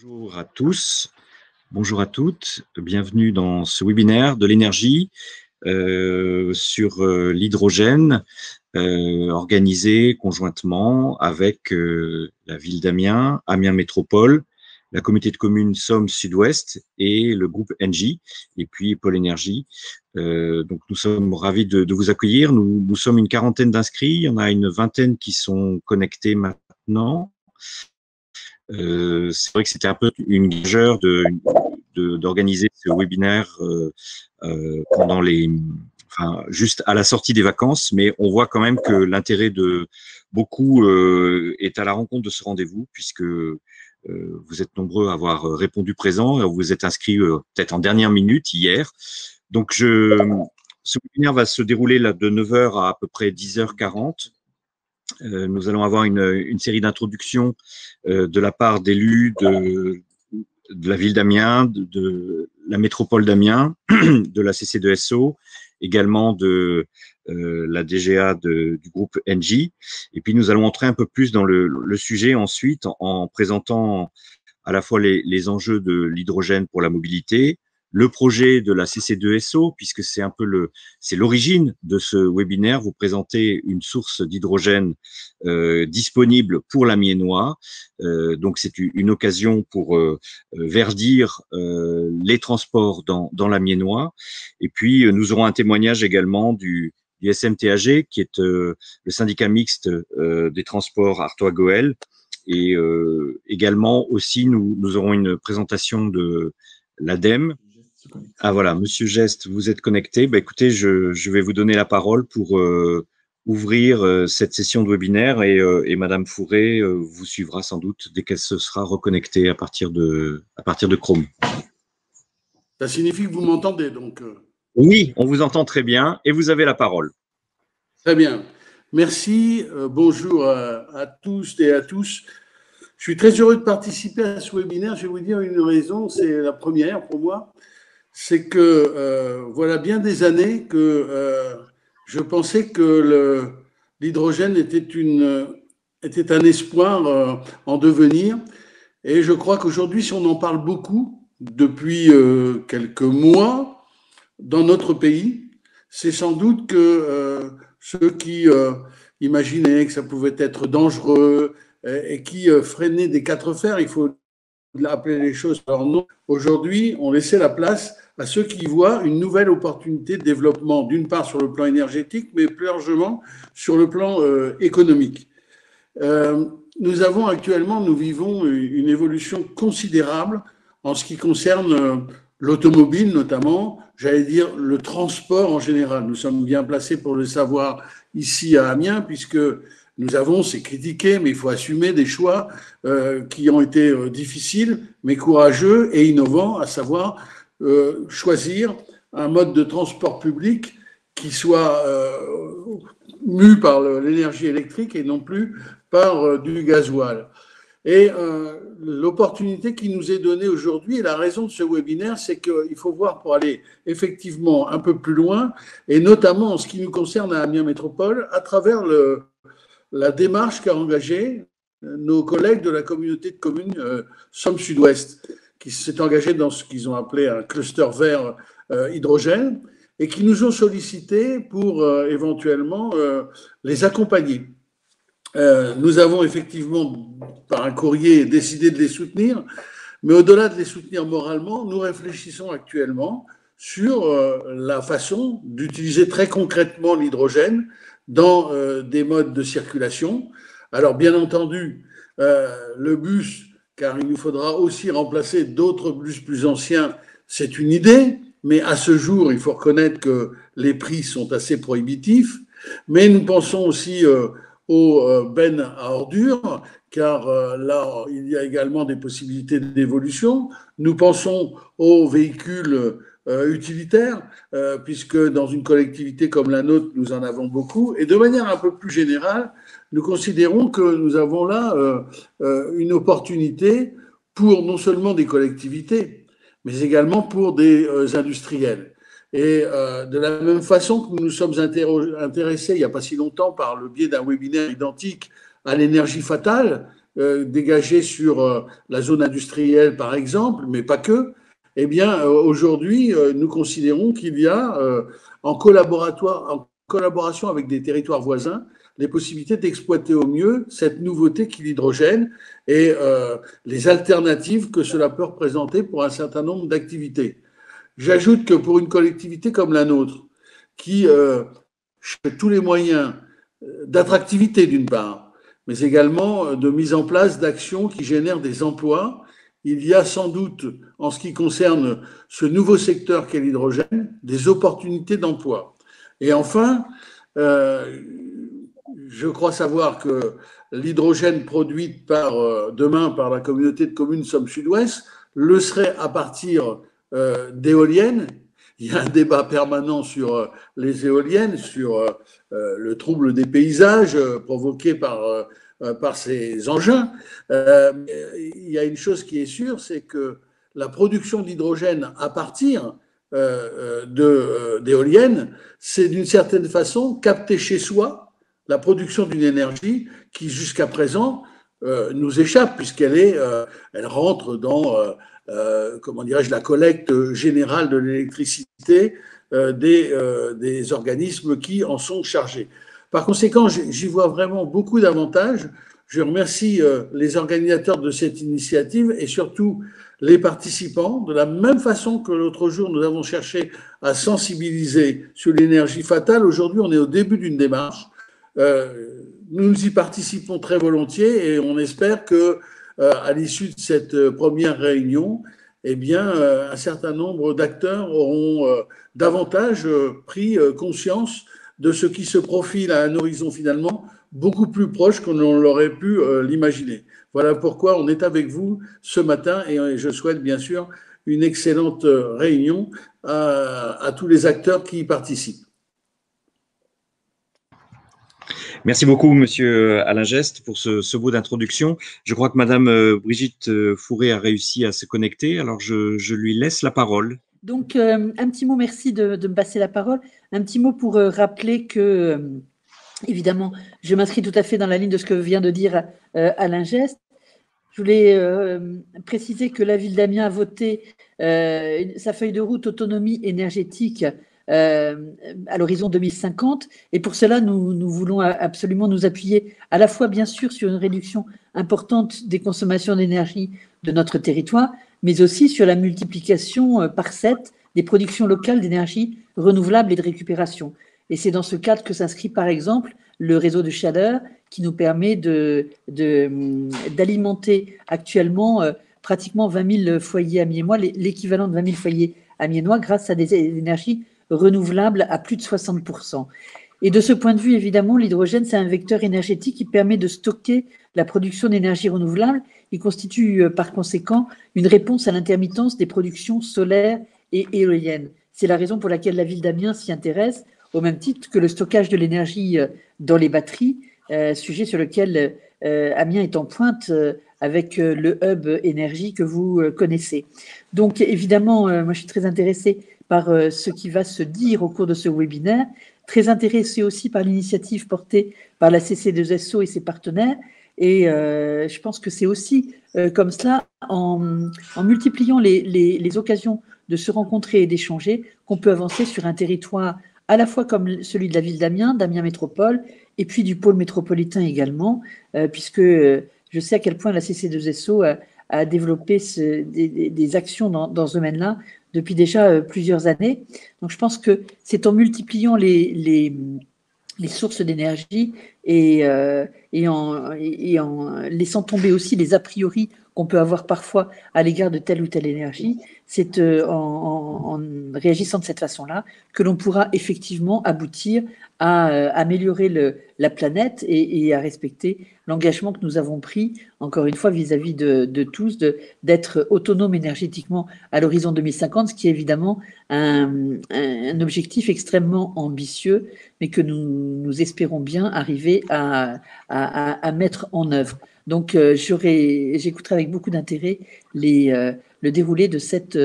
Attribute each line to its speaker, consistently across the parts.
Speaker 1: Bonjour à tous, bonjour à toutes, bienvenue dans ce webinaire de l'énergie sur l'hydrogène organisé conjointement avec la ville d'Amiens, Amiens Métropole, la communauté de communes Somme Sud-Ouest et le groupe Engie, et puis Pôle Énergie. Donc nous sommes ravis de vous accueillir. Nous sommes une quarantaine d'inscrits, il y en a une vingtaine qui sont connectés maintenant. C'est vrai que c'était un peu une gageure d'organiser ce webinaire pendant juste à la sortie des vacances, mais on voit quand même que l'intérêt de beaucoup est à la rencontre de ce rendez-vous, puisque vous êtes nombreux à avoir répondu présent, et vous êtes inscrits peut-être en dernière minute hier. Donc ce webinaire va se dérouler là, de 9h à peu près 10h40. Nous allons avoir une série d'introductions de la part d'élus de la ville d'Amiens, de la métropole d'Amiens, de la CC2SO, également de la DGA du groupe Engie. Et puis nous allons entrer un peu plus dans le sujet ensuite en présentant à la fois les enjeux de l'hydrogène pour la mobilité, le projet de la CC2SO, puisque c'est un peu c'est l'origine de ce webinaire, vous présenter une source d'hydrogène disponible pour l'Amiénois. Donc c'est une occasion pour verdir les transports dans l'Amiénois. Et puis nous aurons un témoignage également du SMTAG, qui est le syndicat mixte des transports Artois-Gohelle. Et également aussi, nous aurons une présentation de l'ADEME. Ah voilà, Monsieur Geste, vous êtes connecté. Bah, écoutez, je vais vous donner la parole pour ouvrir cette session de webinaire et Madame Fourré vous suivra sans doute dès qu'elle se sera reconnectée à partir de Chrome.
Speaker 2: Ça signifie que vous m'entendez donc
Speaker 1: Oui, on vous entend très bien et vous avez la parole.
Speaker 2: Très bien. Merci. Bonjour à tous et à tous. Je suis très heureux de participer à ce webinaire. Je vais vous dire une raison, c'est la première pour moi. C'est que voilà bien des années que je pensais que l'hydrogène était un espoir en devenir. Et je crois qu'aujourd'hui, si on en parle beaucoup depuis quelques mois dans notre pays, c'est sans doute que ceux qui imaginaient que ça pouvait être dangereux et qui freinaient des quatre fers, il faut appeler les choses par leur nom, aujourd'hui ont laissé la place à ceux qui voient une nouvelle opportunité de développement, d'une part sur le plan énergétique, mais plus largement sur le plan économique. Nous vivons une évolution considérable en ce qui concerne l'automobile notamment, j'allais dire le transport en général. Nous sommes bien placés pour le savoir ici à Amiens, puisque nous avons, c'est critiqué, mais il faut assumer des choix qui ont été difficiles, mais courageux et innovants, à savoir choisir un mode de transport public qui soit mu par l'énergie électrique et non plus par du gasoil. Et l'opportunité qui nous est donnée aujourd'hui et la raison de ce webinaire, c'est qu'il faut voir pour aller effectivement un peu plus loin, et notamment en ce qui nous concerne à Amiens Métropole, à travers la démarche qu'a engagée nos collègues de la communauté de communes Somme Sud-Ouest, qui s'est engagée dans ce qu'ils ont appelé un cluster vert hydrogène, et qui nous ont sollicité pour éventuellement les accompagner. Nous avons effectivement, par un courrier, décidé de les soutenir, mais au-delà de les soutenir moralement, nous réfléchissons actuellement sur la façon d'utiliser très concrètement l'hydrogène dans des modes de circulation. Alors, bien entendu, le bus, car il nous faudra aussi remplacer d'autres bus plus anciens, c'est une idée, mais à ce jour, il faut reconnaître que les prix sont assez prohibitifs. Mais nous pensons aussi aux bennes à ordures, car là, il y a également des possibilités d'évolution. Nous pensons aux véhicules utilitaires, puisque dans une collectivité comme la nôtre, nous en avons beaucoup. Et de manière un peu plus générale, nous considérons que nous avons là une opportunité pour non seulement des collectivités, mais également pour des industriels. Et de la même façon que nous nous sommes intéressés il n'y a pas si longtemps par le biais d'un webinaire identique à l'énergie fatale, dégagés sur la zone industrielle, par exemple, mais pas que, eh bien, aujourd'hui, nous considérons qu'il y a, en collaboration avec des territoires voisins, les possibilités d'exploiter au mieux cette nouveauté qu'est l'hydrogène et les alternatives que cela peut représenter pour un certain nombre d'activités. J'ajoute que pour une collectivité comme la nôtre, qui cherche tous les moyens d'attractivité d'une part, mais également de mise en place d'actions qui génèrent des emplois, il y a sans doute, en ce qui concerne ce nouveau secteur qu'est l'hydrogène, des opportunités d'emploi. Et enfin, je crois savoir que l'hydrogène produit demain par la communauté de communes Somme Sud-Ouest le serait à partir d'éoliennes. Il y a un débat permanent sur les éoliennes, sur le trouble des paysages provoqué par ces engins. Il y a une chose qui est sûre, c'est que la production d'hydrogène à partir d'éoliennes, c'est d'une certaine façon capter chez soi la production d'une énergie qui jusqu'à présent nous échappe, puisqu'elle elle rentre dans comment dirais-je, la collecte générale de l'électricité des organismes qui en sont chargés. Par conséquent, j'y vois vraiment beaucoup d'avantages. Je remercie les organisateurs de cette initiative et surtout les participants. De la même façon que l'autre jour, nous avons cherché à sensibiliser sur l'énergie fatale, aujourd'hui, on est au début d'une démarche. Nous y participons très volontiers et on espère que à l'issue de cette première réunion, eh bien, un certain nombre d'acteurs auront davantage pris conscience de ce qui se profile à un horizon finalement beaucoup plus proche qu'on l'aurait pu l'imaginer. Voilà pourquoi on est avec vous ce matin et je souhaite bien sûr une excellente réunion à tous les acteurs qui y participent.
Speaker 1: Merci beaucoup, Monsieur Alain Geste, pour ce mot d'introduction. Je crois que Madame Brigitte Fourré a réussi à se connecter, alors je lui laisse la parole.
Speaker 3: Donc, un petit mot, merci de me passer la parole. Un petit mot pour rappeler que, évidemment, je m'inscris tout à fait dans la ligne de ce que vient de dire Alain Geste. Je voulais préciser que la ville d'Amiens a voté sa feuille de route autonomie énergétique à l'horizon 2050. Et pour cela, nous voulons absolument nous appuyer à la fois, bien sûr, sur une réduction importante des consommations d'énergie de notre territoire, mais aussi sur la multiplication par 7 des productions locales d'énergie renouvelable et de récupération. Et c'est dans ce cadre que s'inscrit, par exemple, le réseau de chaleur qui nous permet d'alimenter actuellement pratiquement 20 000 foyers amiénois, l'équivalent de 20 000 foyers amiénois grâce à des énergies renouvelables à plus de 60%. Et de ce point de vue, évidemment, l'hydrogène, c'est un vecteur énergétique qui permet de stocker la production d'énergie renouvelable. Il constitue par conséquent une réponse à l'intermittence des productions solaires et éoliennes. C'est la raison pour laquelle la ville d'Amiens s'y intéresse, au même titre que le stockage de l'énergie dans les batteries, sujet sur lequel Amiens est en pointe avec le hub énergie que vous connaissez. Donc évidemment, moi je suis très intéressée par ce qui va se dire au cours de ce webinaire, très intéressée aussi par l'initiative portée par la CC2SO et ses partenaires. Et je pense que c'est aussi comme cela, en multipliant les occasions de se rencontrer et d'échanger, qu'on peut avancer sur un territoire à la fois comme celui de la ville d'Amiens, d'Amiens Métropole, et puis du pôle métropolitain également, puisque je sais à quel point la CC2SO a développé des actions dans ce domaine-là depuis déjà plusieurs années. Donc je pense que c'est en multipliant les sources d'énergie et en laissant tomber aussi les a priori qu'on peut avoir parfois à l'égard de telle ou telle énergie, c'est en réagissant de cette façon-là que l'on pourra effectivement aboutir à améliorer la planète et à respecter l'engagement que nous avons pris, encore une fois, vis-à-vis de tous, d'être autonome énergétiquement à l'horizon 2050, ce qui est évidemment un objectif extrêmement ambitieux, mais que nous espérons bien arriver à mettre en œuvre. Donc, j'écouterai avec beaucoup d'intérêt le déroulé de cette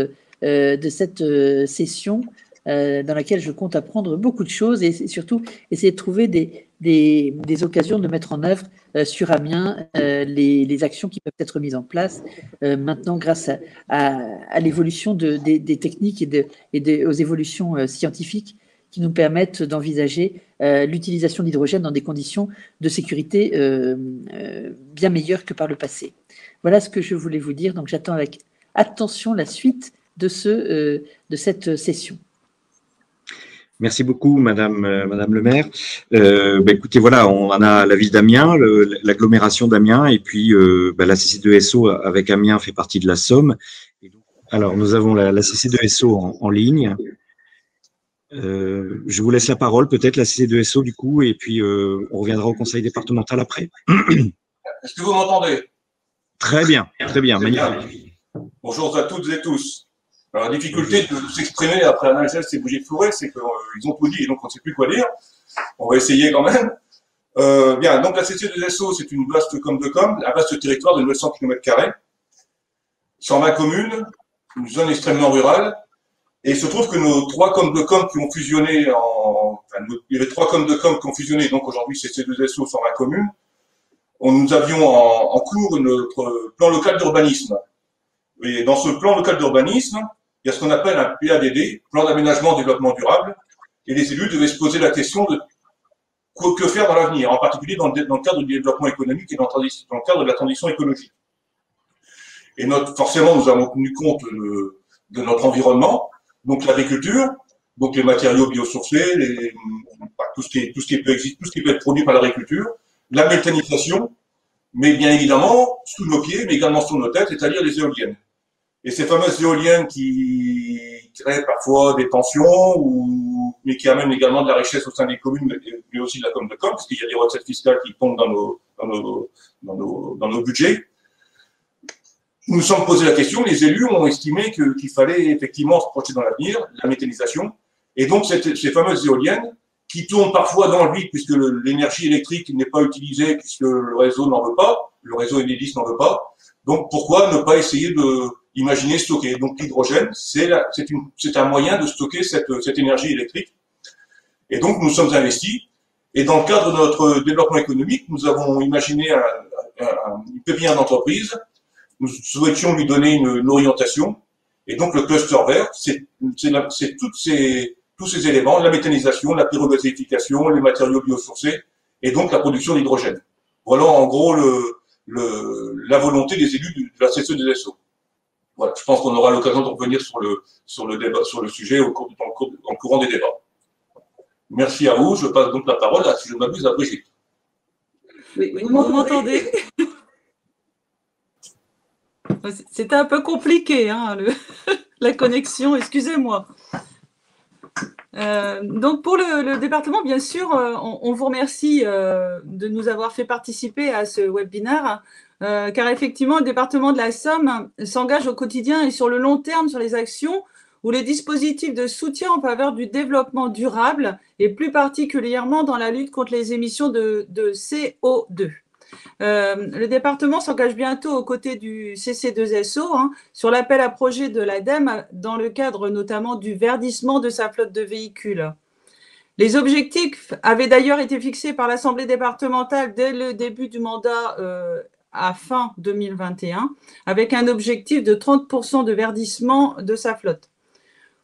Speaker 3: session dans laquelle je compte apprendre beaucoup de choses et surtout essayer de trouver des occasions de mettre en œuvre sur Amiens les actions qui peuvent être mises en place maintenant grâce à l'évolution des techniques et aux évolutions scientifiques qui nous permettent d'envisager l'utilisation d'hydrogène dans des conditions de sécurité bien meilleures que par le passé. Voilà ce que je voulais vous dire. Donc j'attends avec attention la suite de cette session.
Speaker 1: Merci beaucoup, Madame le maire. Écoutez, voilà, on en a la ville d'Amiens, l'agglomération d'Amiens, et puis la CC2SO avec Amiens fait partie de la Somme. Alors, nous avons la CC2SO en ligne. Je vous laisse la parole, peut-être, la CC2SO, du coup, et puis on reviendra au conseil départemental après.
Speaker 4: Est-ce que vous m'entendez?
Speaker 1: Très bien, magnifique.
Speaker 4: Bonjour à toutes et tous. Alors, la difficulté de s'exprimer après un geste et bougies de forêt, c'est qu'ils ont tout dit et donc on ne sait plus quoi dire. On va essayer quand même. Bien, donc la CC2SO, c'est une vaste un vaste territoire de 900 km², 120 communes, une zone extrêmement rurale. Et il se trouve que nos 3 coms de com qui ont fusionné il y avait 3 coms de com qui ont fusionné, donc aujourd'hui CC2SO 120 communes. Nous avions en cours notre plan local d'urbanisme. Et dans ce plan local d'urbanisme, il y a ce qu'on appelle un PADD, plan d'aménagement développement durable, et les élus devaient se poser la question de que faire dans l'avenir, en particulier dans le cadre du développement économique et dans le cadre de la transition écologique. Et forcément, nous avons tenu compte de notre environnement, donc l'agriculture, donc les matériaux biosourcés, tout ce qui peut être produit par l'agriculture, la méthanisation, mais bien évidemment sous nos pieds, mais également sur nos têtes, c'est-à-dire les éoliennes. Et ces fameuses éoliennes qui créent parfois des tensions, mais qui amènent également de la richesse au sein des communes, mais aussi de la com de com, parce qu'il y a des recettes fiscales qui tombent dans nos budgets. Nous nous sommes posé la question, les élus ont estimé qu'il fallait effectivement se projeter dans l'avenir, la méthanisation, et donc ces fameuses éoliennes qui tournent parfois dans le vide puisque l'énergie électrique n'est pas utilisée, puisque le réseau n'en veut pas, le réseau Enedis n'en veut pas. Donc pourquoi ne pas essayer d'imaginer stocker? Donc l'hydrogène, c'est un moyen de stocker cette énergie électrique. Et donc nous sommes investis. Et dans le cadre de notre développement économique, nous avons imaginé une pépinière d'entreprise. Nous souhaitions lui donner une orientation. Et donc le cluster vert, c'est tous ces éléments, la méthanisation, la pyrogazéification, les matériaux biosourcés, et donc la production d'hydrogène. Voilà en gros la volonté des élus de la CC2SO. Voilà, je pense qu'on aura l'occasion de revenir sur le sujet dans le courant des débats. Merci à vous. Je passe donc la parole, si je ne m'abuse, à Brigitte.
Speaker 5: Oui, vous m'entendez? C'était un peu compliqué, hein, la connexion, excusez-moi. Donc pour le département, bien sûr, on vous remercie de nous avoir fait participer à ce webinaire, car effectivement, le département de la Somme s'engage au quotidien et sur le long terme sur les actions ou les dispositifs de soutien en faveur du développement durable et plus particulièrement dans la lutte contre les émissions de CO2. Le département s'engage bientôt aux côtés du CC2SO sur l'appel à projet de l'ADEME dans le cadre notamment du verdissement de sa flotte de véhicules. Les objectifs avaient d'ailleurs été fixés par l'Assemblée départementale dès le début du mandat à fin 2021 avec un objectif de 30% de verdissement de sa flotte.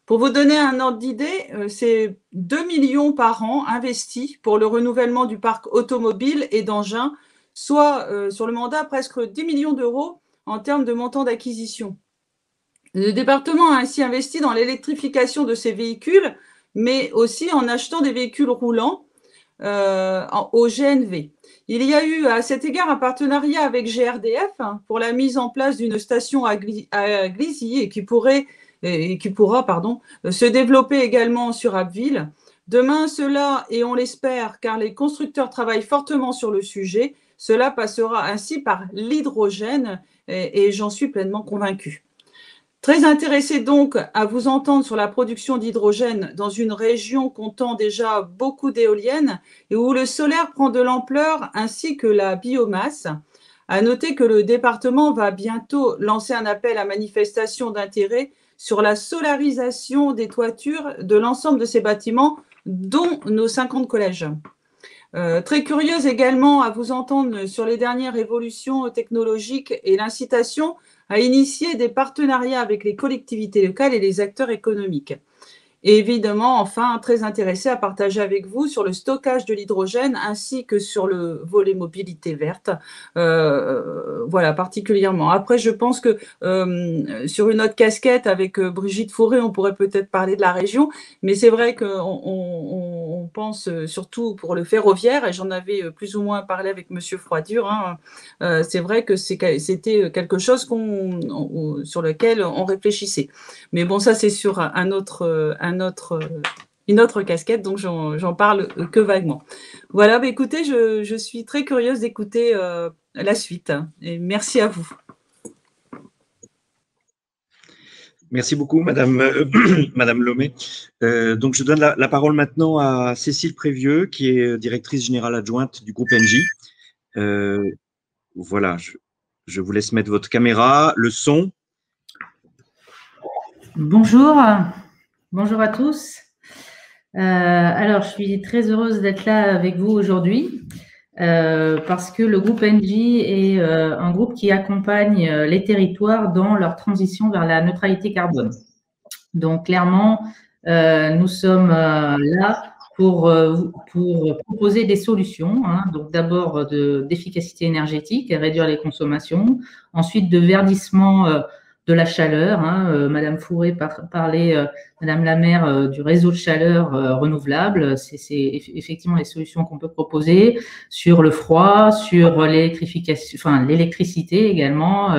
Speaker 5: Pour vous donner un ordre d'idée, c'est 2 millions par an investis pour le renouvellement du parc automobile et d'engins, soit sur le mandat presque 10 millions d'euros en termes de montant d'acquisition. Le département a ainsi investi dans l'électrification de ses véhicules, mais aussi en achetant des véhicules roulants au GNV. Il y a eu à cet égard un partenariat avec GRDF pour la mise en place d'une station à Glizy et qui pourra se développer également sur Abbeville. Demain, cela, et on l'espère, car les constructeurs travaillent fortement sur le sujet, cela passera ainsi par l'hydrogène et j'en suis pleinement convaincue. Très intéressé donc à vous entendre sur la production d'hydrogène dans une région comptant déjà beaucoup d'éoliennes et où le solaire prend de l'ampleur ainsi que la biomasse. À noter que le département va bientôt lancer un appel à manifestation d'intérêt sur la solarisation des toitures de l'ensemble de ces bâtiments, dont nos 50 collèges. Très curieuse également à vous entendre sur les dernières évolutions technologiques et l'incitation à initier des partenariats avec les collectivités locales et les acteurs économiques. Et évidemment, enfin, très intéressé à partager avec vous sur le stockage de l'hydrogène ainsi que sur le volet mobilité verte, voilà, particulièrement. Après, je pense que sur une autre casquette avec Brigitte Fauré, on pourrait peut-être parler de la région, mais c'est vrai qu'on pense surtout pour le ferroviaire, et j'en avais plus ou moins parlé avec Monsieur Froidure, hein, c'est vrai que c'était quelque chose sur lequel on réfléchissait. Mais bon, ça, c'est sur une autre casquette, donc j'en parle que vaguement. Voilà, bah, écoutez, je suis très curieuse d'écouter la suite, et merci à vous.
Speaker 1: Merci beaucoup, Madame Lomé. Donc, je donne la parole maintenant à Cécile Prévieux, qui est directrice générale adjointe du groupe Engie. Voilà, je vous laisse mettre votre caméra, le son.
Speaker 6: Bonjour à tous. Alors, je suis très heureuse d'être là avec vous aujourd'hui parce que le groupe Engie est un groupe qui accompagne les territoires dans leur transition vers la neutralité carbone. Donc, clairement, nous sommes là pour proposer des solutions. Hein. Donc, d'abord d'efficacité énergétique, réduire les consommations. Ensuite, de verdissement de la chaleur. Hein. Madame Fouré parlait, Madame Lamère, du réseau de chaleur renouvelable. C'est effectivement les solutions qu'on peut proposer sur le froid, sur l'électrification, enfin l'électricité également,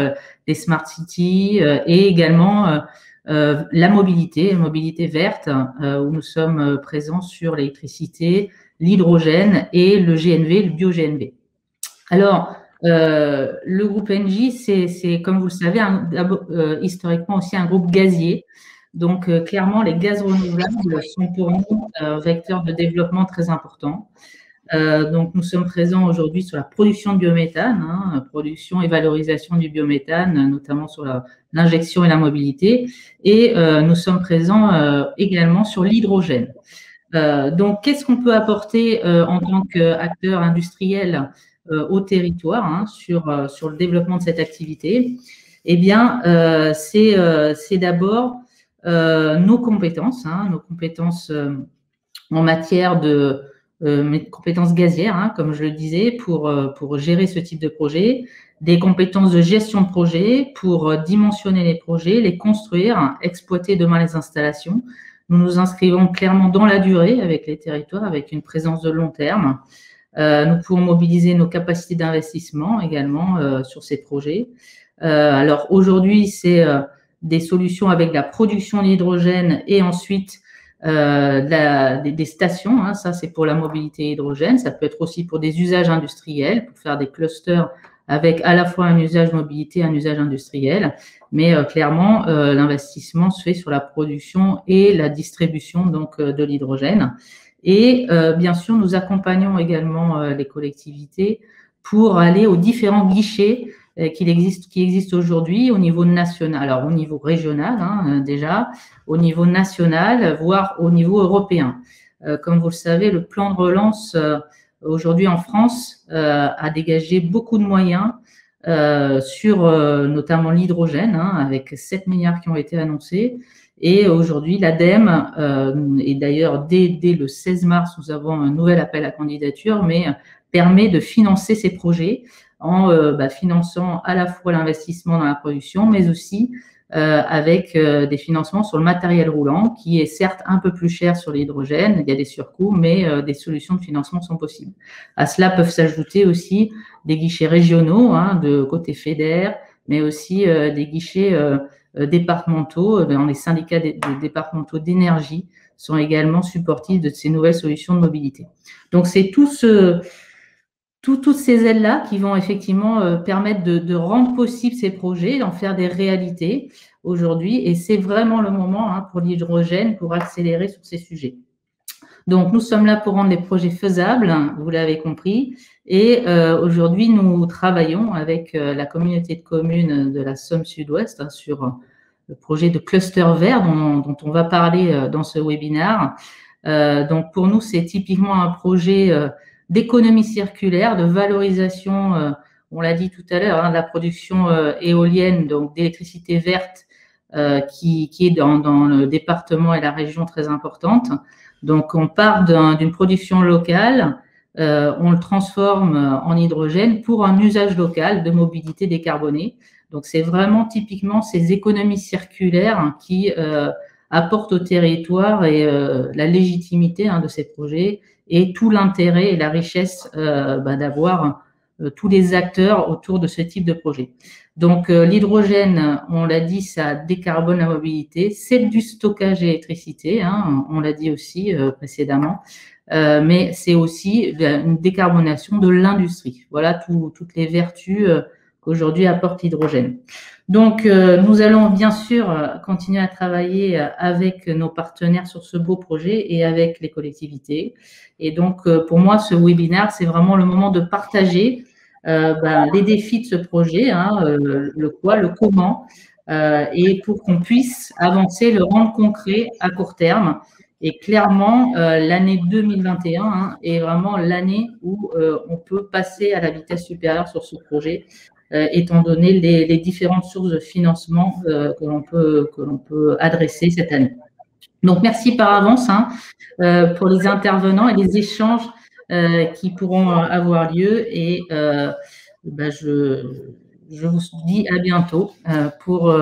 Speaker 6: les smart cities et également la mobilité verte, où nous sommes présents sur l'électricité, l'hydrogène et le GNV, le bio-GNV. Alors, le groupe Engie, c'est comme vous le savez, historiquement aussi un groupe gazier. Donc, clairement, les gaz renouvelables sont pour nous un vecteur de développement très important. Donc, nous sommes présents aujourd'hui sur la production de biométhane, hein, production et valorisation du biométhane, notamment sur l'injection et la mobilité. Et nous sommes présents également sur l'hydrogène. Donc, qu'est-ce qu'on peut apporter en tant qu'acteur industriel au territoire, hein, sur le développement de cette activité? Eh bien, c'est d'abord nos compétences, hein, en matière de compétences gazières, hein, comme je le disais, pour gérer ce type de projet, des compétences de gestion de projet pour dimensionner les projets, les construire, exploiter demain les installations. Nous nous inscrivons clairement dans la durée avec les territoires, avec une présence de long terme. Nous pouvons mobiliser nos capacités d'investissement également sur ces projets. Alors aujourd'hui, c'est des solutions avec la production d'hydrogène et ensuite des stations. Hein, ça, c'est pour la mobilité hydrogène. Ça peut être aussi pour des usages industriels, pour faire des clusters avec à la fois un usage mobilité et un usage industriel. Mais clairement, l'investissement se fait sur la production et la distribution donc de l'hydrogène. Et bien sûr, nous accompagnons également les collectivités pour aller aux différents guichets qui existent aujourd'hui au niveau national, alors au niveau régional hein, déjà, au niveau national, voire au niveau européen. Comme vous le savez, le plan de relance aujourd'hui en France a dégagé beaucoup de moyens sur notamment l'hydrogène, hein, avec 7 milliards qui ont été annoncés. Et aujourd'hui, l'ADEME, et d'ailleurs dès le 16 mars, nous avons un nouvel appel à candidature, mais permet de financer ces projets en finançant à la fois l'investissement dans la production, mais aussi avec des financements sur le matériel roulant, qui est certes un peu plus cher sur l'hydrogène, il y a des surcoûts, mais des solutions de financement sont possibles. À cela peuvent s'ajouter aussi des guichets régionaux, hein, de côté FEDER, mais aussi des guichets départementaux, les syndicats des départementaux d'énergie sont également supportifs de ces nouvelles solutions de mobilité. Donc, c'est toutes ces aides-là qui vont effectivement permettre de rendre possible ces projets, d'en faire des réalités aujourd'hui. Et c'est vraiment le moment hein, pour l'hydrogène, pour accélérer sur ces sujets. Donc, nous sommes là pour rendre les projets faisables, vous l'avez compris. Et aujourd'hui, nous travaillons avec la communauté de communes de la Somme Sud-Ouest hein, sur projet de cluster vert dont on va parler dans ce webinaire. Donc, pour nous, c'est typiquement un projet d'économie circulaire, de valorisation, on l'a dit tout à l'heure, hein, de la production éolienne, donc d'électricité verte, qui est dans le département et la région très importante. Donc, on part d'une production locale, on le transforme en hydrogène pour un usage local de mobilité décarbonée. Donc, c'est vraiment typiquement ces économies circulaires qui apportent au territoire et la légitimité de ces projets et tout l'intérêt et la richesse d'avoir tous les acteurs autour de ce type de projet. Donc, l'hydrogène, on l'a dit, ça décarbone la mobilité. C'est du stockage d'électricité, hein, on l'a dit aussi précédemment, mais c'est aussi une décarbonation de l'industrie. Voilà toutes les vertus qu'aujourd'hui apporte l'hydrogène. Donc, nous allons bien sûr continuer à travailler avec nos partenaires sur ce beau projet et avec les collectivités. Et donc, pour moi, ce webinaire, c'est vraiment le moment de partager les défis de ce projet, hein, le quoi, le comment, et pour qu'on puisse avancer, le rendre concret à court terme. Et clairement, l'année 2021 hein, est vraiment l'année où on peut passer à la vitesse supérieure sur ce projet, étant donné les différentes sources de financement que l'on peut adresser cette année. Donc, merci par avance hein, pour les intervenants et les échanges qui pourront avoir lieu. Et je vous dis à bientôt pour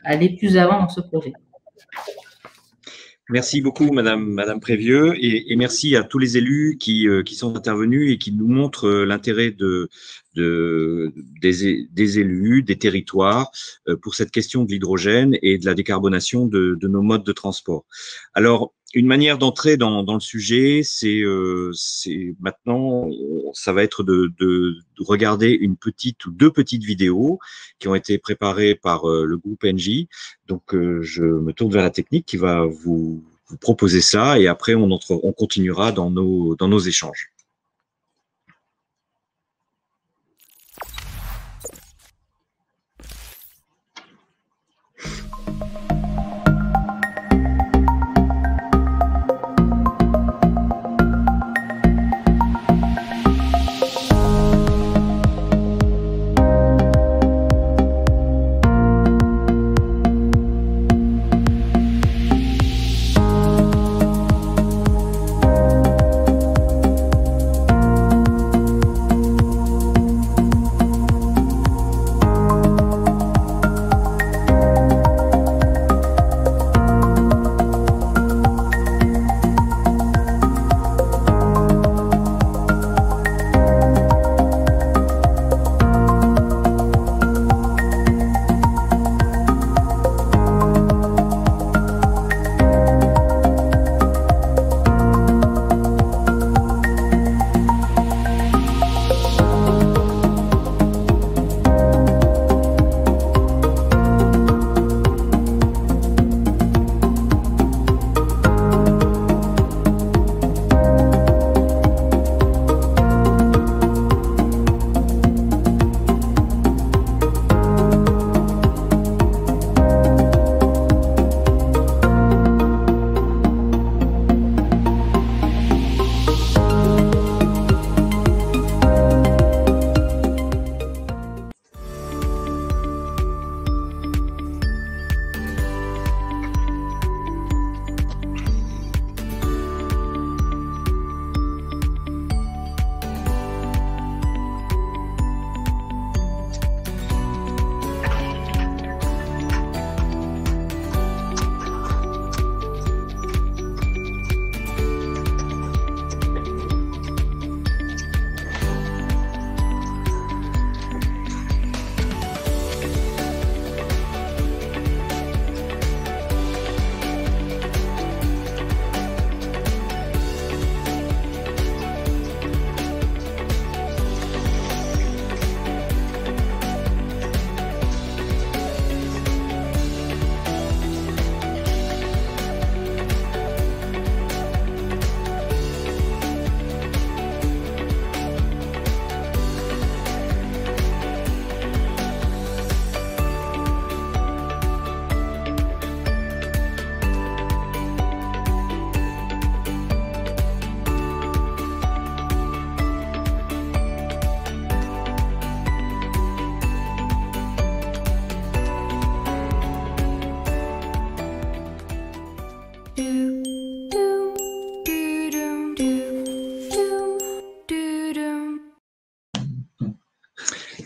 Speaker 6: aller plus avant dans ce projet.
Speaker 1: Merci beaucoup, Madame Prévieux, et merci à tous les élus qui sont intervenus et qui nous montrent l'intérêt des élus, des territoires pour cette question de l'hydrogène et de la décarbonation de nos modes de transport. Alors, une manière d'entrer dans le sujet, c'est maintenant, ça va être de regarder une petite ou deux petites vidéos qui ont été préparées par le groupe ENGIE. Donc, je me tourne vers la technique qui va vous proposer ça et après on continuera dans nos échanges.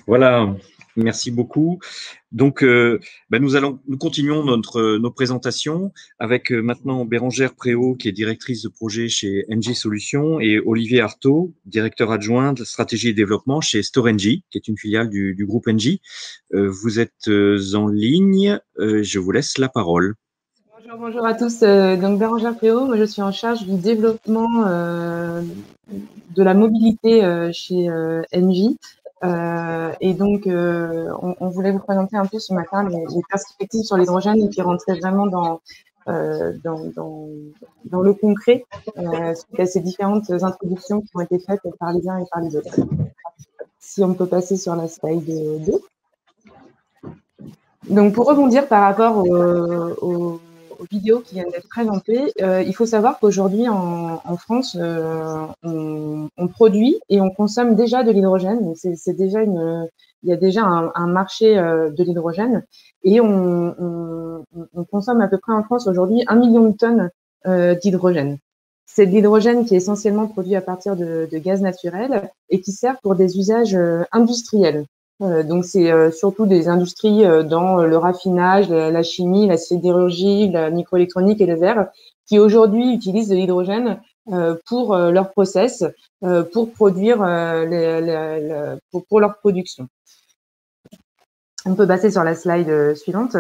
Speaker 1: Voilà, merci beaucoup. Donc, nous continuons nos présentations avec maintenant Bérangère Préau, qui est directrice de projet chez NG Solutions, et Olivier Artaud, directeur adjoint de stratégie et développement chez Storengy, qui est une filiale du groupe NG. Vous êtes en ligne, je vous laisse la parole.
Speaker 7: Bonjour à tous. Donc Bérangère Préau, moi je suis en charge du développement de la mobilité chez NJ. Et donc on voulait vous présenter un peu ce matin les perspectives sur l'hydrogène et qui rentraient vraiment dans le concret suite à ces différentes introductions qui ont été faites par les uns et par les autres. Si on peut passer sur la slide 2. Donc pour rebondir par rapport aux vidéos qui viennent d'être présentées, il faut savoir qu'aujourd'hui en France, on produit et on consomme déjà de l'hydrogène. C'est déjà il y a déjà un marché de l'hydrogène et on consomme à peu près en France aujourd'hui 1 million de tonnes d'hydrogène. C'est de l'hydrogène qui est essentiellement produit à partir de gaz naturel et qui sert pour des usages industriels. Donc c'est surtout des industries dans le raffinage, la chimie, la sidérurgie, la microélectronique et le verre qui aujourd'hui utilisent de l'hydrogène pour leur process, pour produire pour leur production. On peut passer sur la slide suivante.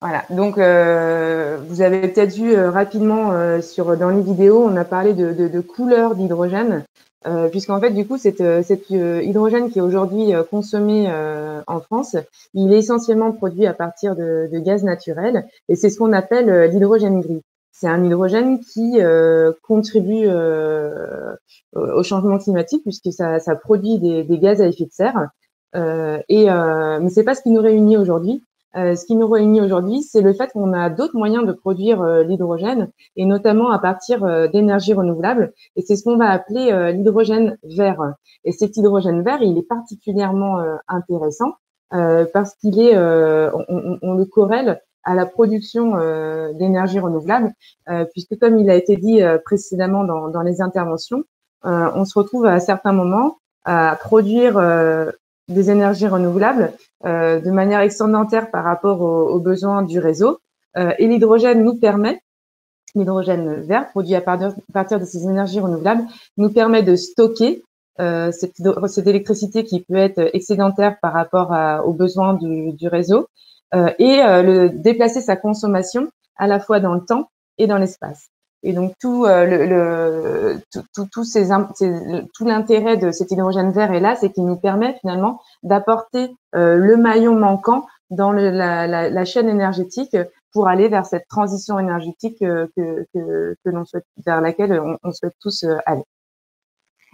Speaker 7: Voilà, donc vous avez peut-être vu rapidement dans les vidéos, on a parlé de couleur d'hydrogène. Puisqu'en fait, du coup, cet hydrogène qui est aujourd'hui consommé en France, il est essentiellement produit à partir de gaz naturel et c'est ce qu'on appelle l'hydrogène gris. C'est un hydrogène qui contribue au changement climatique puisque ça produit des gaz à effet de serre. Mais c'est pas ce qui nous réunit aujourd'hui. Ce qui nous réunit aujourd'hui, c'est le fait qu'on a d'autres moyens de produire l'hydrogène, et notamment à partir d'énergies renouvelables. Et c'est ce qu'on va appeler l'hydrogène vert. Et cet hydrogène vert, il est particulièrement intéressant parce qu'il est, on le corrèle à la production d'énergie renouvelable, puisque comme il a été dit précédemment dans les interventions, on se retrouve à certains moments à produire des énergies renouvelables de manière excédentaire par rapport aux besoins du réseau. Et l'hydrogène nous permet, l'hydrogène vert produit à partir de ces énergies renouvelables, nous permet de stocker cette électricité qui peut être excédentaire par rapport aux besoins du réseau et déplacer sa consommation à la fois dans le temps et dans l'espace. Et donc tout l'intérêt de cet hydrogène vert est là, c'est qu'il nous permet finalement d'apporter le maillon manquant dans la chaîne énergétique pour aller vers cette transition énergétique que l'on souhaite, vers laquelle on souhaite tous aller.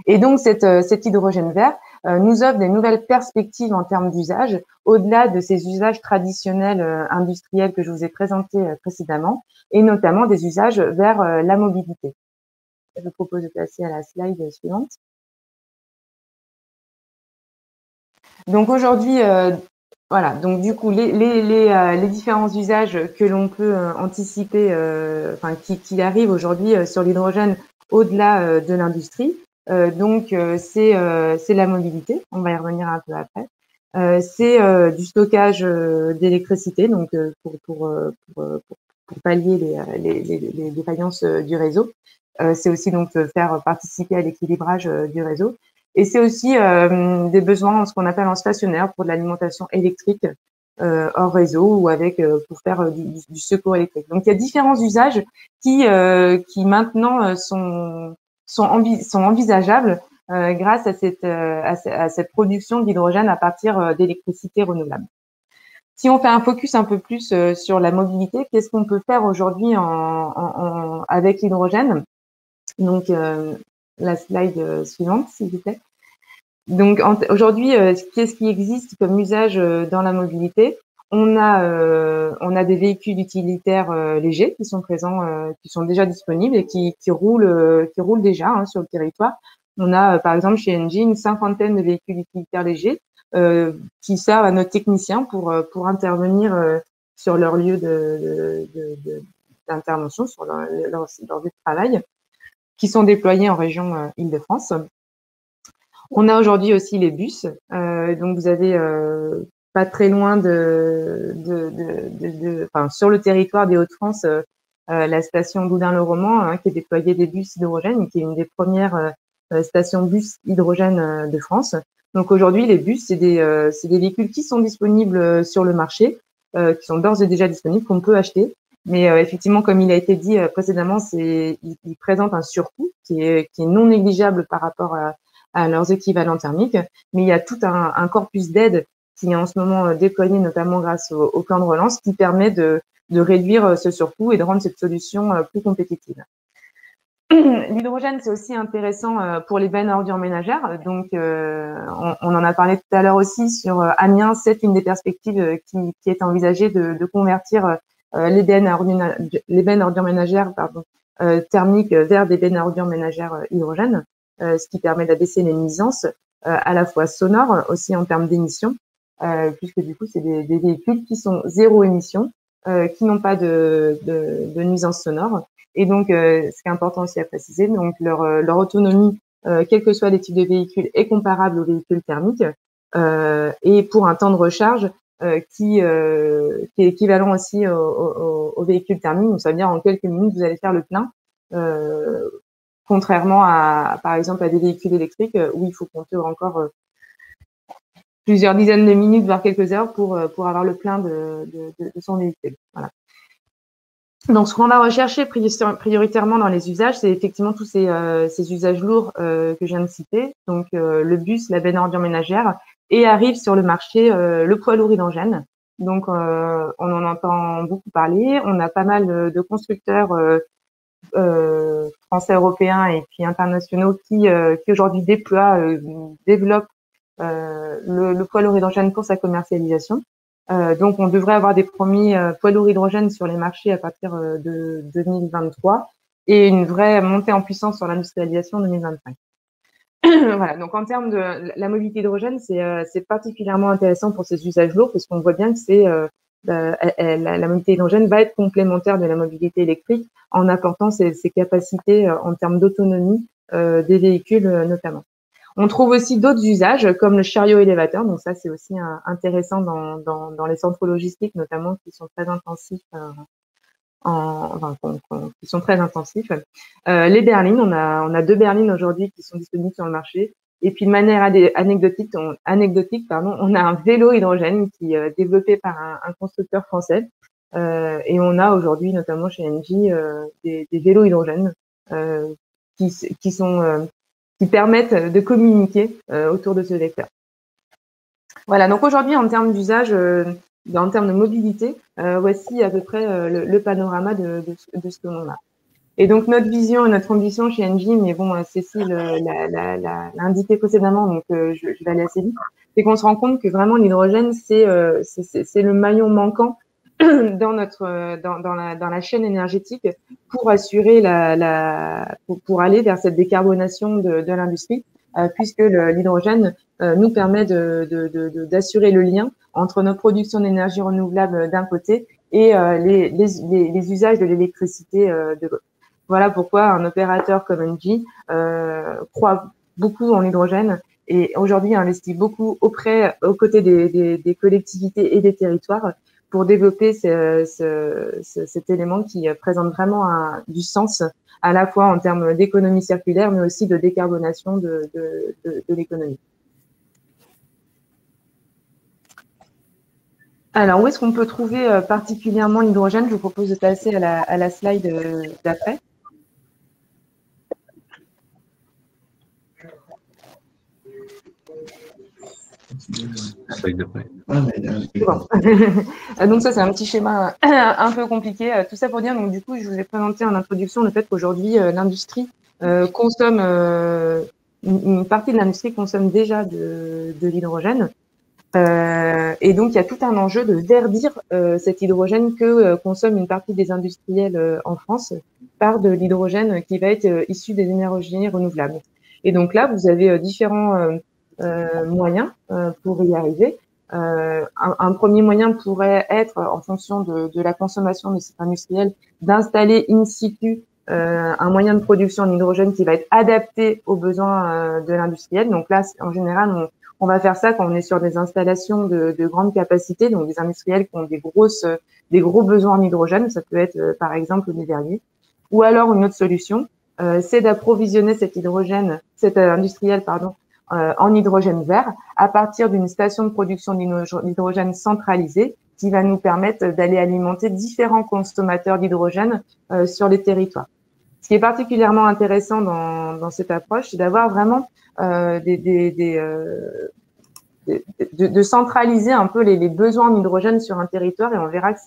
Speaker 7: Et donc cet hydrogène vert nous offre des nouvelles perspectives en termes d'usage, au-delà de ces usages traditionnels industriels que je vous ai présentés précédemment, et notamment des usages vers la mobilité. Je vous propose de passer à la slide suivante. Donc aujourd'hui, voilà. Donc du coup, les différents usages que l'on peut anticiper, enfin qui arrivent aujourd'hui sur l'hydrogène au-delà de l'industrie. Donc c'est la mobilité, on va y revenir un peu après. C'est du stockage d'électricité, donc pour pallier les défaillances du réseau. C'est aussi donc faire participer à l'équilibrage du réseau. Et c'est aussi des besoins, ce qu'on appelle en stationnaire, pour de l'alimentation électrique hors réseau ou avec pour faire du secours électrique. Donc il y a différents usages qui maintenant sont envisageables grâce à cette production d'hydrogène à partir d'électricité renouvelable. Si on fait un focus un peu plus sur la mobilité, qu'est-ce qu'on peut faire aujourd'hui avec l'hydrogène? Donc la slide suivante, s'il vous plaît. Donc aujourd'hui, qu'est-ce qui existe comme usage dans la mobilité? On a des véhicules utilitaires légers qui sont présents, qui sont déjà disponibles et qui roulent déjà sur le territoire. On a par exemple chez Engie une 50aine de véhicules utilitaires légers qui servent à nos techniciens pour intervenir sur leur lieu d'intervention, sur leur lieu de travail, qui sont déployés en région Île-de-France. On a aujourd'hui aussi les bus. Donc, vous avez pas très loin enfin, sur le territoire des Hauts-de-France, la station Doudin-le-Roman, hein, qui est déployée des bus hydrogène, qui est une des premières stations bus hydrogène de France. Donc aujourd'hui, les bus, c'est des véhicules qui sont disponibles sur le marché, qui sont d'ores et déjà disponibles, qu'on peut acheter. Mais effectivement, comme il a été dit précédemment, ils présentent un surcoût qui est non négligeable par rapport à leurs équivalents thermiques. Mais il y a tout un corpus d'aide qui est en ce moment déployé, notamment grâce au plan de relance, qui permet de réduire ce surcoût et de rendre cette solution plus compétitive. L'hydrogène, c'est aussi intéressant pour les bennes à ordures ménagères. Donc, on en a parlé tout à l'heure aussi sur Amiens. C'est une des perspectives qui est envisagée de convertir les bennes à ordures ménagères thermiques vers des bennes à ordures ménagères hydrogène, ce qui permet d'abaisser les nuisances à la fois sonores, aussi en termes d'émissions, puisque du coup, c'est des véhicules qui sont zéro émission, qui n'ont pas de nuisances sonores. Et donc, ce qui est important aussi à préciser, donc leur autonomie, quel que soit les types de véhicules, est comparable aux véhicules thermiques, et pour un temps de recharge qui est équivalent aussi aux véhicules thermiques. Donc, ça veut dire en quelques minutes, vous allez faire le plein, contrairement à, par exemple, à des véhicules électriques où il faut compter encore plusieurs dizaines de minutes, voire quelques heures pour avoir le plein de son véhicule. Voilà. Donc, ce qu'on va rechercher prioritairement dans les usages, c'est effectivement tous ces usages lourds que je viens de citer. Donc, le bus, la benne à ordures ménagères, et arrive sur le marché le poids lourd hydrogène. Donc, on en entend beaucoup parler. On a pas mal de constructeurs français, européens et puis internationaux qui aujourd'hui développent le poids lourd hydrogène pour sa commercialisation. Donc, on devrait avoir des premiers poids lourds hydrogène sur les marchés à partir de 2023 et une vraie montée en puissance sur l'industrialisation en 2025. Voilà. Donc, en termes de la mobilité hydrogène, c'est particulièrement intéressant pour ces usages lourds parce qu'on voit bien que la mobilité hydrogène va être complémentaire de la mobilité électrique en apportant ses capacités en termes d'autonomie des véhicules notamment. On trouve aussi d'autres usages comme le chariot élévateur. Donc ça, c'est aussi intéressant dans les centres logistiques, notamment qui sont très intensifs. Qui sont très intensifs. Les berlines, on a 2 berlines aujourd'hui qui sont disponibles sur le marché. Et puis de manière anecdotique, on a un vélo hydrogène qui est développé par un constructeur français. Et on a aujourd'hui, notamment chez Engie, des vélos hydrogènes qui permettent de communiquer autour de ce vecteur. Voilà, donc aujourd'hui, en termes d'usage, en termes de mobilité, voici à peu près le panorama de ce que l'on a. Et donc, notre vision et notre ambition chez Engie, mais bon, Cécile l'a indiqué précédemment, donc je vais aller assez vite, c'est qu'on se rend compte que vraiment l'hydrogène, c'est le maillon manquant dans la chaîne énergétique pour assurer pour aller vers cette décarbonation de l'industrie, puisque l'hydrogène nous permet d'assurer le lien entre nos productions d'énergie renouvelable d'un côté et les usages de l'électricité de l'autre. Voilà pourquoi un opérateur comme Engie croit beaucoup en l'hydrogène et aujourd'hui investit beaucoup aux côtés des collectivités et des territoires pour développer cet élément qui présente vraiment du sens à la fois en termes d'économie circulaire, mais aussi de décarbonation de l'économie. Alors, où est-ce qu'on peut trouver particulièrement l'hydrogène? Je vous propose de passer à la slide d'après. Bon. Donc ça, c'est un petit schéma un peu compliqué. Tout ça pour dire, donc du coup, je vous ai présenté en introduction le fait qu'aujourd'hui, l'industrie consomme, une partie de l'industrie consomme déjà de l'hydrogène. Et donc, il y a tout un enjeu de verdir cet hydrogène que consomme une partie des industriels en France par de l'hydrogène qui va être issu des énergies renouvelables. Et donc là, vous avez différents moyens pour y arriver. Un premier moyen pourrait être, en fonction de la consommation de cet industriel, d'installer in situ un moyen de production en hydrogène qui va être adapté aux besoins de l'industriel. Donc là, en général, on va faire ça quand on est sur des installations de grande capacité, donc des industriels qui ont des gros besoins en hydrogène. Ça peut être par exemple des verriers. Ou alors une autre solution, c'est d'approvisionner cet industriel en hydrogène vert à partir d'une station de production d'hydrogène centralisée qui va nous permettre d'aller alimenter différents consommateurs d'hydrogène sur les territoires. Ce qui est particulièrement intéressant dans cette approche, c'est d'avoir vraiment de centraliser un peu les besoins en hydrogène sur un territoire, et on verra que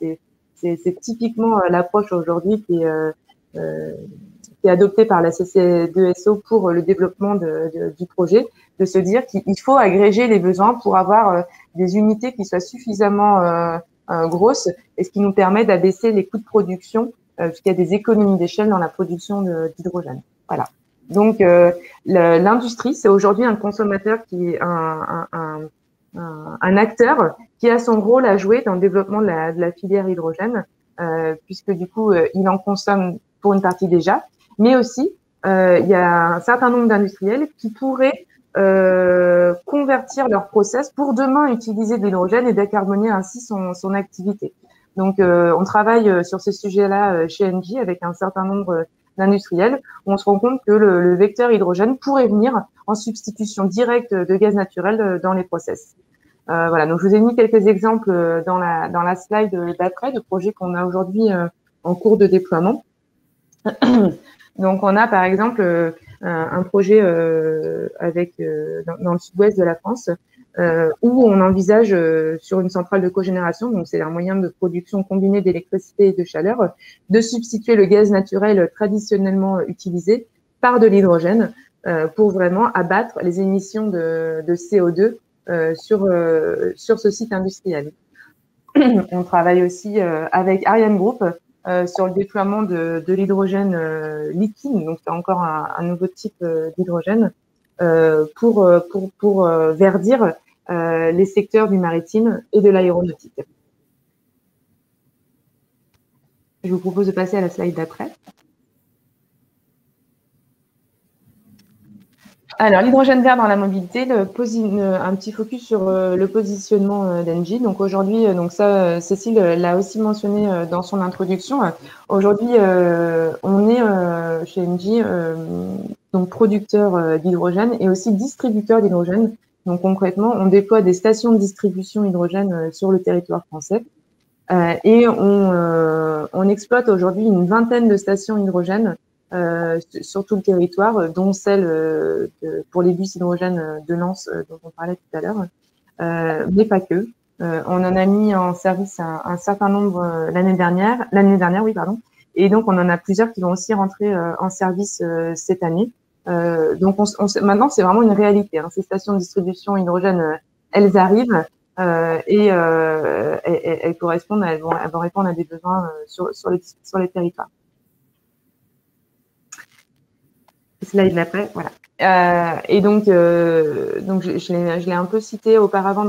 Speaker 7: c'est typiquement l'approche aujourd'hui qui est adoptée par la CC2SO pour le développement du projet, de se dire qu'il faut agréger les besoins pour avoir des unités qui soient suffisamment grosses, et ce qui nous permet d'abaisser les coûts de production, puisqu'il y a des économies d'échelle dans la production d'hydrogène. Voilà. Donc, l'industrie, c'est aujourd'hui un consommateur qui est un acteur qui a son rôle à jouer dans le développement de la filière hydrogène, puisque du coup, il en consomme pour une partie déjà, mais aussi, il y a un certain nombre d'industriels qui pourraient convertir leur process pour demain utiliser de l'hydrogène et décarboner ainsi son activité. Donc, on travaille sur ces sujets-là chez Engie avec un certain nombre d'industriels, où on se rend compte que le vecteur hydrogène pourrait venir en substitution directe de gaz naturel dans les process. Voilà, donc je vous ai mis quelques exemples dans la slide d'après de projets qu'on a aujourd'hui en cours de déploiement. Donc, on a par exemple un projet dans le sud-ouest de la France où on envisage sur une centrale de cogénération, donc c'est un moyen de production combiné d'électricité et de chaleur, de substituer le gaz naturel traditionnellement utilisé par de l'hydrogène pour vraiment abattre les émissions de CO2 sur ce site industriel. On travaille aussi avec Ariane Group sur le déploiement de l'hydrogène liquide, donc c'est encore un nouveau type d'hydrogène pour verdir les secteurs du maritime et de l'aéronautique. Je vous propose de passer à la slide d'après. Alors, l'hydrogène vert dans la mobilité, un petit focus sur le positionnement d'Engie. Donc aujourd'hui, ça, Cécile l'a aussi mentionné dans son introduction. Aujourd'hui, on est chez Engie donc producteur d'hydrogène et aussi distributeur d'hydrogène. Donc concrètement, on déploie des stations de distribution hydrogène sur le territoire français et on exploite aujourd'hui une vingtaine de stations hydrogène sur tout le territoire, dont celle pour les bus hydrogène de Lens dont on parlait tout à l'heure, mais pas que. On en a mis en service un certain nombre l'année dernière, oui, pardon. Et donc on en a plusieurs qui vont aussi rentrer en service cette année. Donc maintenant c'est vraiment une réalité. Ces stations de distribution hydrogène, elles arrivent et elles correspondent, elles vont répondre à des besoins sur les territoires. Slide d'après, voilà. Et donc je l'ai un peu cité auparavant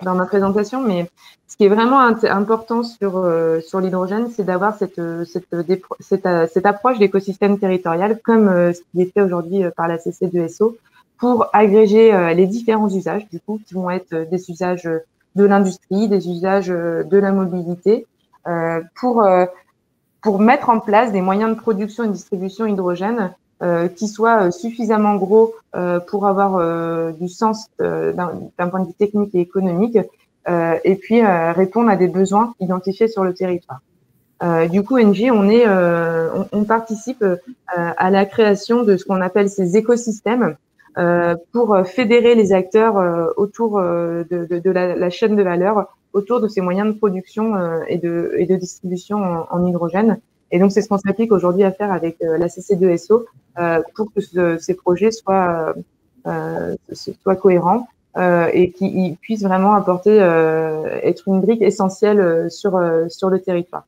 Speaker 7: dans ma présentation, mais ce qui est vraiment important sur l'hydrogène, c'est d'avoir cette approche d'écosystème territorial, comme ce qui est fait aujourd'hui par la CC2SO, pour agréger les différents usages, du coup, qui vont être des usages de l'industrie, des usages de la mobilité, pour mettre en place des moyens de production et de distribution hydrogène qui soient suffisamment gros pour avoir du sens d'un point de vue technique et économique, et puis répondre à des besoins identifiés sur le territoire. Du coup, Engie, on participe à la création de ce qu'on appelle ces écosystèmes pour fédérer les acteurs autour de la chaîne de valeur, autour de ces moyens de production et de distribution en hydrogène. Et donc, c'est ce qu'on s'applique aujourd'hui à faire avec la CC2SO pour que ces projets soient cohérents et qu'ils puissent vraiment apporter, être une brique essentielle sur le territoire.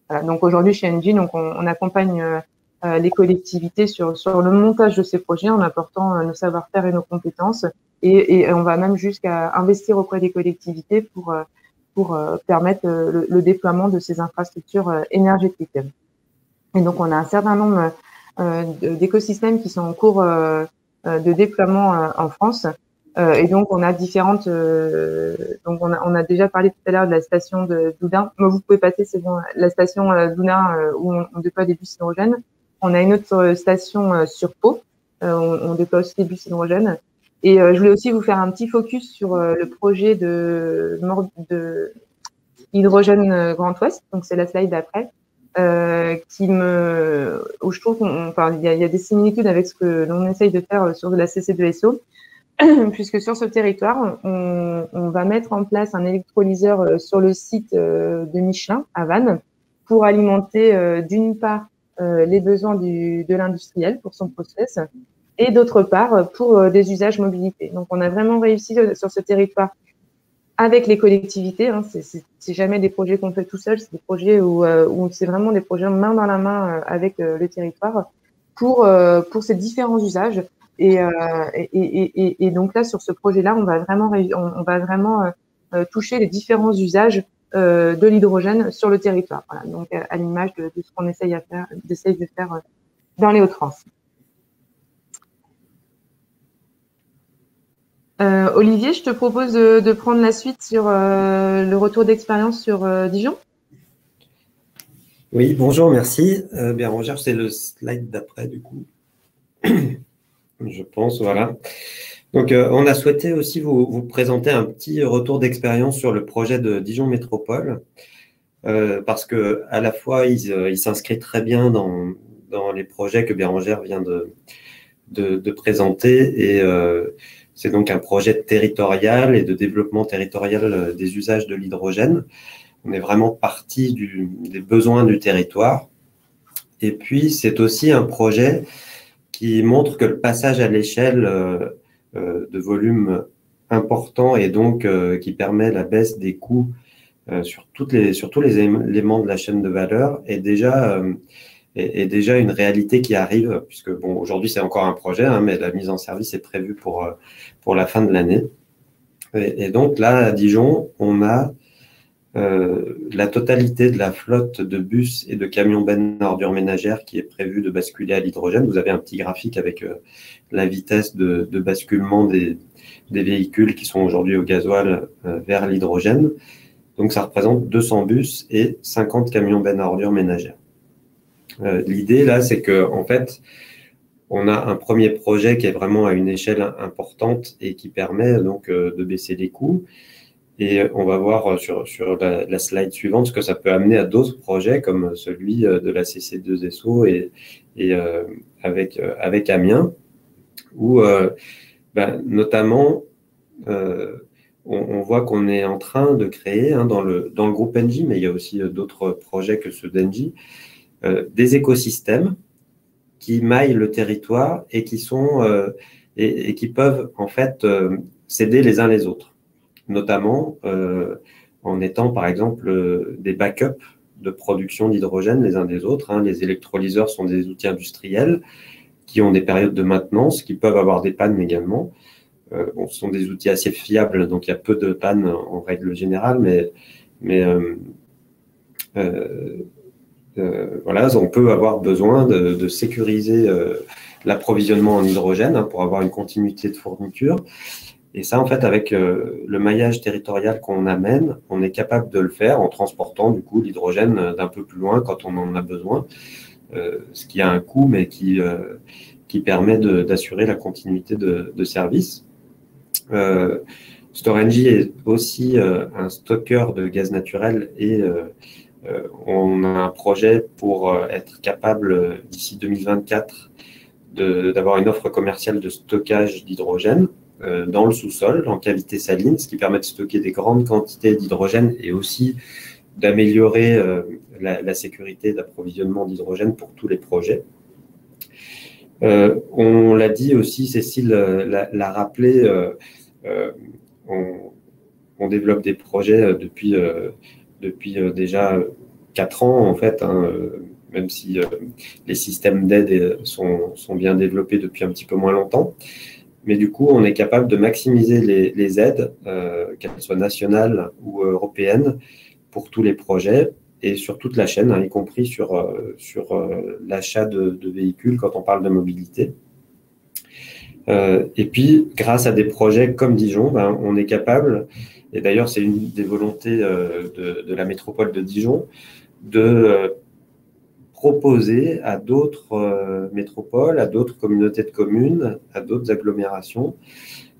Speaker 7: Voilà, donc aujourd'hui, chez Engie, on accompagne les collectivités sur le montage de ces projets en apportant nos savoir-faire et nos compétences. Et on va même jusqu'à investir auprès des collectivités pour permettre le déploiement de ces infrastructures énergétiques. Et donc, on a un certain nombre d'écosystèmes qui sont en cours de déploiement en France. Et donc, on a différentes. Donc, on a déjà parlé tout à l'heure de la station de d'Oudin. Vous pouvez passer, c'est bon. La station d'Oudin où on déploie des bus hydrogène. On a une autre station sur Pau. On déploie aussi des bus hydrogène. Et je voulais aussi vous faire un petit focus sur le projet de hydrogène Grand Ouest. Donc, c'est la slide d'après. Où je trouve il y a des similitudes avec ce que l'on essaye de faire sur de la CC2SO, puisque sur ce territoire, on va mettre en place un électrolyseur sur le site de Michelin à Vannes pour alimenter d'une part les besoins de l'industriel pour son process et d'autre part pour des usages mobilité. Donc, on a vraiment réussi sur ce territoire avec les collectivités, hein, c'est jamais des projets qu'on fait tout seul, c'est des projets où c'est vraiment des projets main dans la main avec le territoire pour ces différents usages. Et donc là, sur ce projet-là, on va vraiment toucher les différents usages de l'hydrogène sur le territoire. Voilà, donc à l'image de ce qu'on essaye de faire dans les Hauts-de-France. Olivier, je te propose de prendre la suite sur le retour d'expérience sur Dijon.
Speaker 8: Oui, bonjour, merci. Bérangère, c'est le slide d'après, du coup. Je pense, voilà. Donc, on a souhaité aussi vous présenter un petit retour d'expérience sur le projet de Dijon Métropole, parce que à la fois, il s'inscrit très bien dans les projets que Bérangère vient de présenter, et c'est donc un projet territorial et de développement territorial des usages de l'hydrogène. On est vraiment parti des besoins du territoire. Et puis, c'est aussi un projet qui montre que le passage à l'échelle de volume important et donc qui permet la baisse des coûts sur tous les éléments de la chaîne de valeur est déjà une réalité qui arrive, puisque bon, aujourd'hui c'est encore un projet, hein, mais la mise en service est prévue pour la fin de l'année. Et donc là, à Dijon, on a la totalité de la flotte de bus et de camions bennes ordures ménagères qui est prévue de basculer à l'hydrogène. Vous avez un petit graphique avec la vitesse de basculement des véhicules qui sont aujourd'hui au gasoil vers l'hydrogène. Donc ça représente 200 bus et 50 camions bennes ordures ménagères. L'idée, là, c'est qu'en fait, on a un premier projet qui est vraiment à une échelle importante et qui permet donc de baisser les coûts. Et on va voir sur la slide suivante ce que ça peut amener à d'autres projets comme celui de la CC2SO et avec Amiens, où notamment on voit qu'on est en train de créer dans le groupe Engie, mais il y a aussi d'autres projets que ceux d'Engie, des écosystèmes qui maillent le territoire et qui qui peuvent en fait s'aider les uns les autres, notamment en étant par exemple des backups de production d'hydrogène les uns des autres. Les électrolyseurs sont des outils industriels qui ont des périodes de maintenance, qui peuvent avoir des pannes également. Ce sont des outils assez fiables, donc il y a peu de pannes en règle générale, mais voilà, on peut avoir besoin de sécuriser l'approvisionnement en hydrogène pour avoir une continuité de fourniture. Et ça, en fait, avec le maillage territorial qu'on amène, on est capable de le faire en transportant du coup l'hydrogène d'un peu plus loin quand on en a besoin, ce qui a un coût, mais qui permet d'assurer la continuité de service. Storengy est aussi un stockeur de gaz naturel et on a un projet pour être capable, d'ici 2024, d'avoir une offre commerciale de stockage d'hydrogène dans le sous-sol, en cavité saline, ce qui permet de stocker des grandes quantités d'hydrogène et aussi d'améliorer la sécurité d'approvisionnement d'hydrogène pour tous les projets. On l'a dit aussi, Cécile l'a rappelé, on développe des projets depuis déjà 4 ans, en fait, même si les systèmes d'aide sont bien développés depuis un petit peu moins longtemps. Mais du coup, on est capable de maximiser les aides, qu'elles soient nationales ou européennes, pour tous les projets. et sur toute la chaîne, hein, y compris sur l'achat de véhicules quand on parle de mobilité. Et puis, grâce à des projets comme Dijon, ben, on est capable, et d'ailleurs c'est une des volontés de la métropole de Dijon, de proposer à d'autres métropoles, à d'autres communautés de communes, à d'autres agglomérations,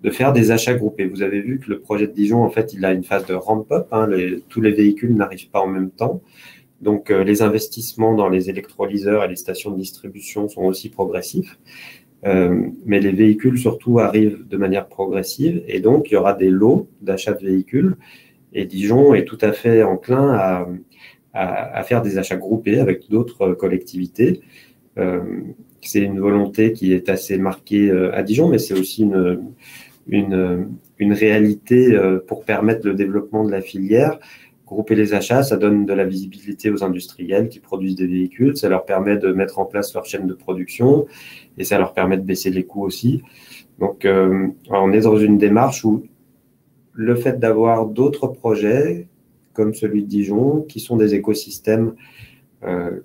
Speaker 8: de faire des achats groupés. Vous avez vu que le projet de Dijon, en fait, il a une phase de ramp-up. Hein, tous les véhicules n'arrivent pas en même temps. Donc, les investissements dans les électrolyseurs et les stations de distribution sont aussi progressifs. Mais les véhicules, surtout, arrivent de manière progressive. Et donc, il y aura des lots d'achat de véhicules. Et Dijon est tout à fait enclin à faire des achats groupés avec d'autres collectivités. C'est une volonté qui est assez marquée à Dijon, mais c'est aussi une réalité pour permettre le développement de la filière. Grouper les achats, ça donne de la visibilité aux industriels qui produisent des véhicules, ça leur permet de mettre en place leur chaîne de production et ça leur permet de baisser les coûts aussi. Donc, on est dans une démarche où le fait d'avoir d'autres projets comme celui de Dijon, qui sont des écosystèmes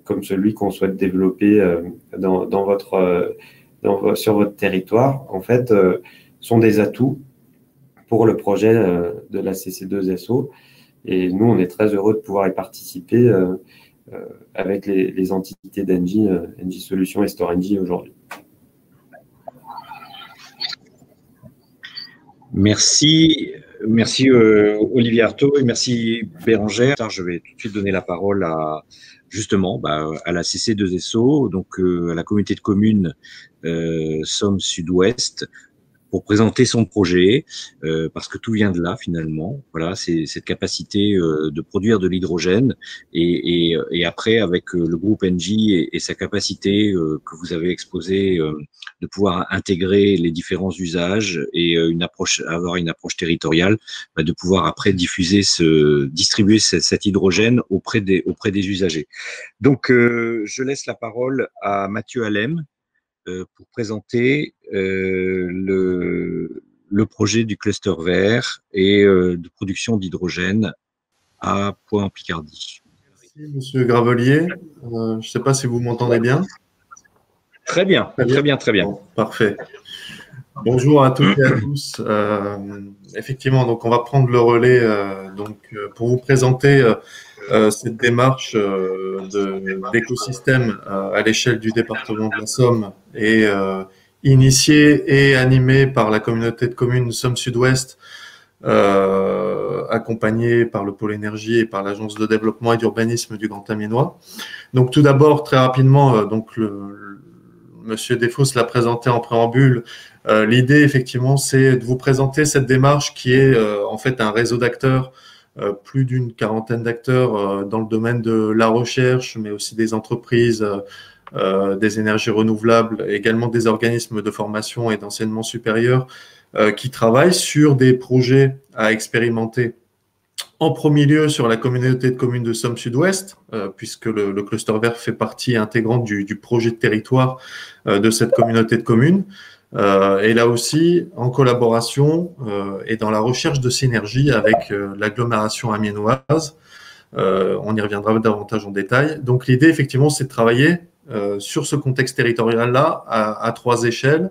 Speaker 8: comme celui qu'on souhaite développer sur votre territoire, en fait, sont des atouts pour le projet de la CC2SO. Et nous, on est très heureux de pouvoir y participer avec les entités d'Engie, Engie Solutions et Storengy aujourd'hui.
Speaker 1: Merci Olivier Artaud et merci Bérangère. Je vais tout de suite donner la parole à la CC2SO, donc à la communauté de communes Somme Sud-Ouest, pour présenter son projet, parce que tout vient de là finalement. Voilà, c'est cette capacité de produire de l'hydrogène et après avec le groupe Engie et sa capacité que vous avez exposée de pouvoir intégrer les différents usages et avoir une approche territoriale, de pouvoir après distribuer cet hydrogène auprès des usagers. Donc je laisse la parole à Mathieu Allem pour présenter le projet du cluster vert et de production d'hydrogène à Pau en Picardie.
Speaker 9: Merci, Monsieur Gravelier. Je ne sais pas si vous m'entendez bien.
Speaker 1: Très bien. Bon,
Speaker 9: parfait. Bonjour à toutes et à tous. Effectivement, donc on va prendre le relais pour vous présenter cette démarche d'écosystème à l'échelle du département de la Somme et initiée et animée par la communauté de communes Somme Sud-Ouest, accompagnée par le pôle énergie et par l'agence de développement et d'urbanisme du Grand Amiénois. Donc tout d'abord, très rapidement, Monsieur Desfos l'a présenté en préambule. L'idée, effectivement, c'est de vous présenter cette démarche qui est en fait un réseau d'acteurs, plus d'une quarantaine d'acteurs dans le domaine de la recherche, mais aussi des entreprises, des énergies renouvelables, également des organismes de formation et d'enseignement supérieur qui travaillent sur des projets à expérimenter. En premier lieu, sur la communauté de communes de Somme Sud-Ouest, puisque le cluster vert fait partie intégrante du projet de territoire de cette communauté de communes. Et là aussi, en collaboration et dans la recherche de synergie avec l'agglomération amiénoise. On y reviendra davantage en détail. Donc l'idée, effectivement, c'est de travailler sur ce contexte territorial-là à trois échelles.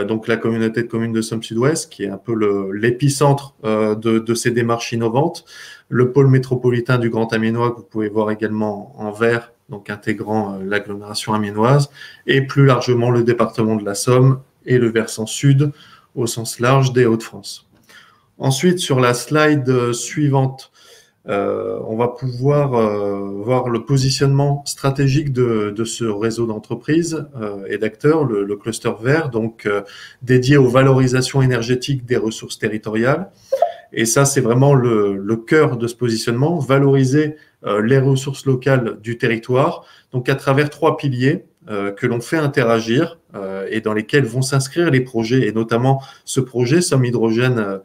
Speaker 9: Donc la communauté de communes de Somme Sud-Ouest, qui est un peu l'épicentre de ces démarches innovantes, le pôle métropolitain du Grand Amiénois, que vous pouvez voir également en vert, donc intégrant l'agglomération amiénoise, et plus largement le département de la Somme et le versant sud au sens large des Hauts-de-France. Ensuite, sur la slide suivante, on va pouvoir voir le positionnement stratégique de ce réseau d'entreprises et d'acteurs, le cluster vert, donc dédié aux valorisations énergétiques des ressources territoriales. Et ça, c'est vraiment le cœur de ce positionnement, valoriser les ressources locales du territoire, donc à travers trois piliers que l'on fait interagir et dans lesquels vont s'inscrire les projets, et notamment ce projet Somme Hydrogène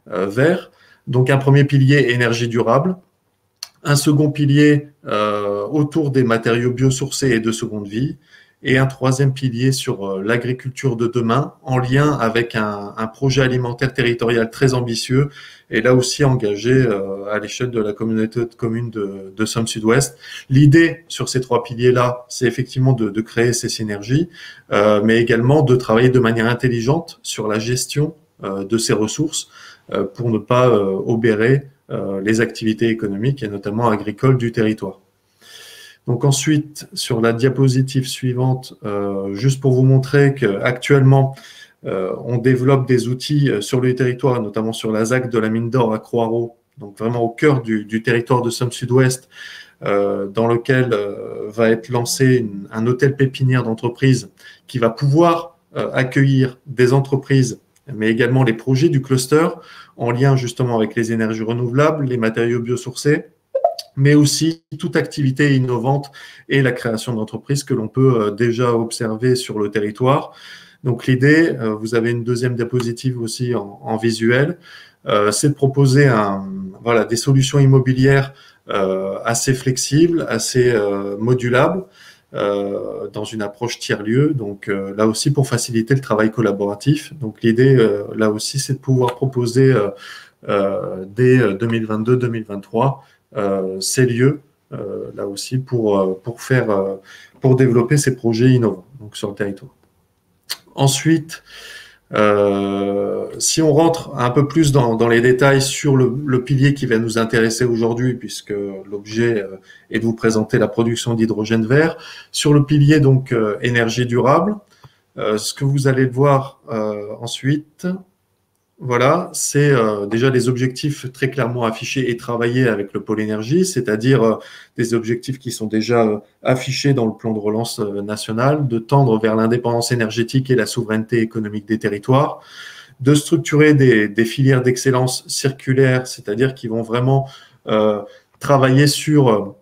Speaker 9: vert. Donc un premier pilier, énergie durable. Un second pilier autour des matériaux biosourcés et de seconde vie. et un troisième pilier sur l'agriculture de demain, en lien avec un projet alimentaire territorial très ambitieux, et là aussi engagé à l'échelle de la communauté de communes de Somme Sud-Ouest. L'idée sur ces trois piliers-là, c'est effectivement de créer ces synergies, mais également de travailler de manière intelligente sur la gestion de ces ressources pour ne pas obérer les activités économiques et notamment agricoles du territoire. Donc ensuite, sur la diapositive suivante, juste pour vous montrer qu'actuellement, on développe des outils sur le territoire, notamment sur la ZAC de la mine d'or à Croix-Ros, donc vraiment au cœur du territoire de Somme Sud-Ouest, dans lequel va être lancé un hôtel pépinière d'entreprise qui va pouvoir accueillir des entreprises, mais également les projets du cluster en lien justement avec les énergies renouvelables, les matériaux biosourcés, mais aussi toute activité innovante et la création d'entreprises que l'on peut déjà observer sur le territoire. Donc l'idée, vous avez une deuxième diapositive aussi en visuel, c'est de proposer des solutions immobilières assez flexibles, assez modulables, dans une approche tiers-lieu, donc là aussi pour faciliter le travail collaboratif. Donc l'idée, là aussi, c'est de pouvoir proposer dès 2022-2023 ces lieux, là aussi, pour développer ces projets innovants donc sur le territoire. Ensuite, si on rentre un peu plus dans les détails sur le pilier qui va nous intéresser aujourd'hui, puisque l'objet est de vous présenter la production d'hydrogène vert, sur le pilier donc énergie durable, ce que vous allez voir ensuite, voilà, c'est déjà des objectifs très clairement affichés et travaillés avec le pôle énergie, c'est-à-dire des objectifs qui sont déjà affichés dans le plan de relance national, de tendre vers l'indépendance énergétique et la souveraineté économique des territoires, de structurer des filières d'excellence circulaire, c'est-à-dire qui vont vraiment travailler sur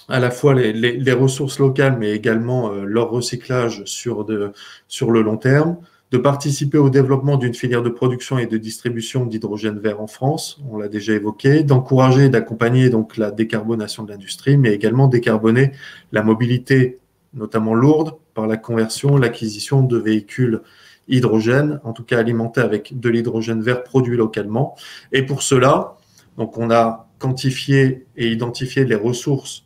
Speaker 9: à la fois les ressources locales, mais également leur recyclage sur le long terme, de participer au développement d'une filière de production et de distribution d'hydrogène vert en France, on l'a déjà évoqué, d'encourager et d'accompagner donc la décarbonation de l'industrie, mais également décarboner la mobilité, notamment lourde, par la conversion, l'acquisition de véhicules hydrogène, en tout cas alimentés avec de l'hydrogène vert produit localement. Et pour cela, donc on a quantifié et identifié les ressources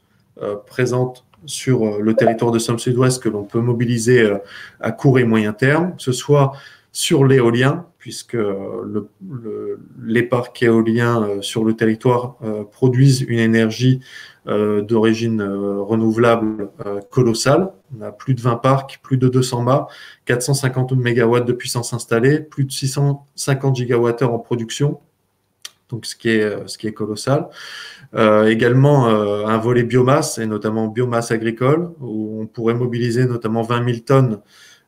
Speaker 9: présentes sur le territoire de Somme Sud-Ouest que l'on peut mobiliser à court et moyen terme, que ce soit sur l'éolien, puisque les parcs éoliens sur le territoire produisent une énergie d'origine renouvelable colossale. On a plus de 20 parcs, plus de 200 mâts, 450 MW de puissance installée, plus de 650 gigawattheures en production, donc ce qui est colossal. Également un volet biomasse, et notamment biomasse agricole, où on pourrait mobiliser notamment 20 000 tonnes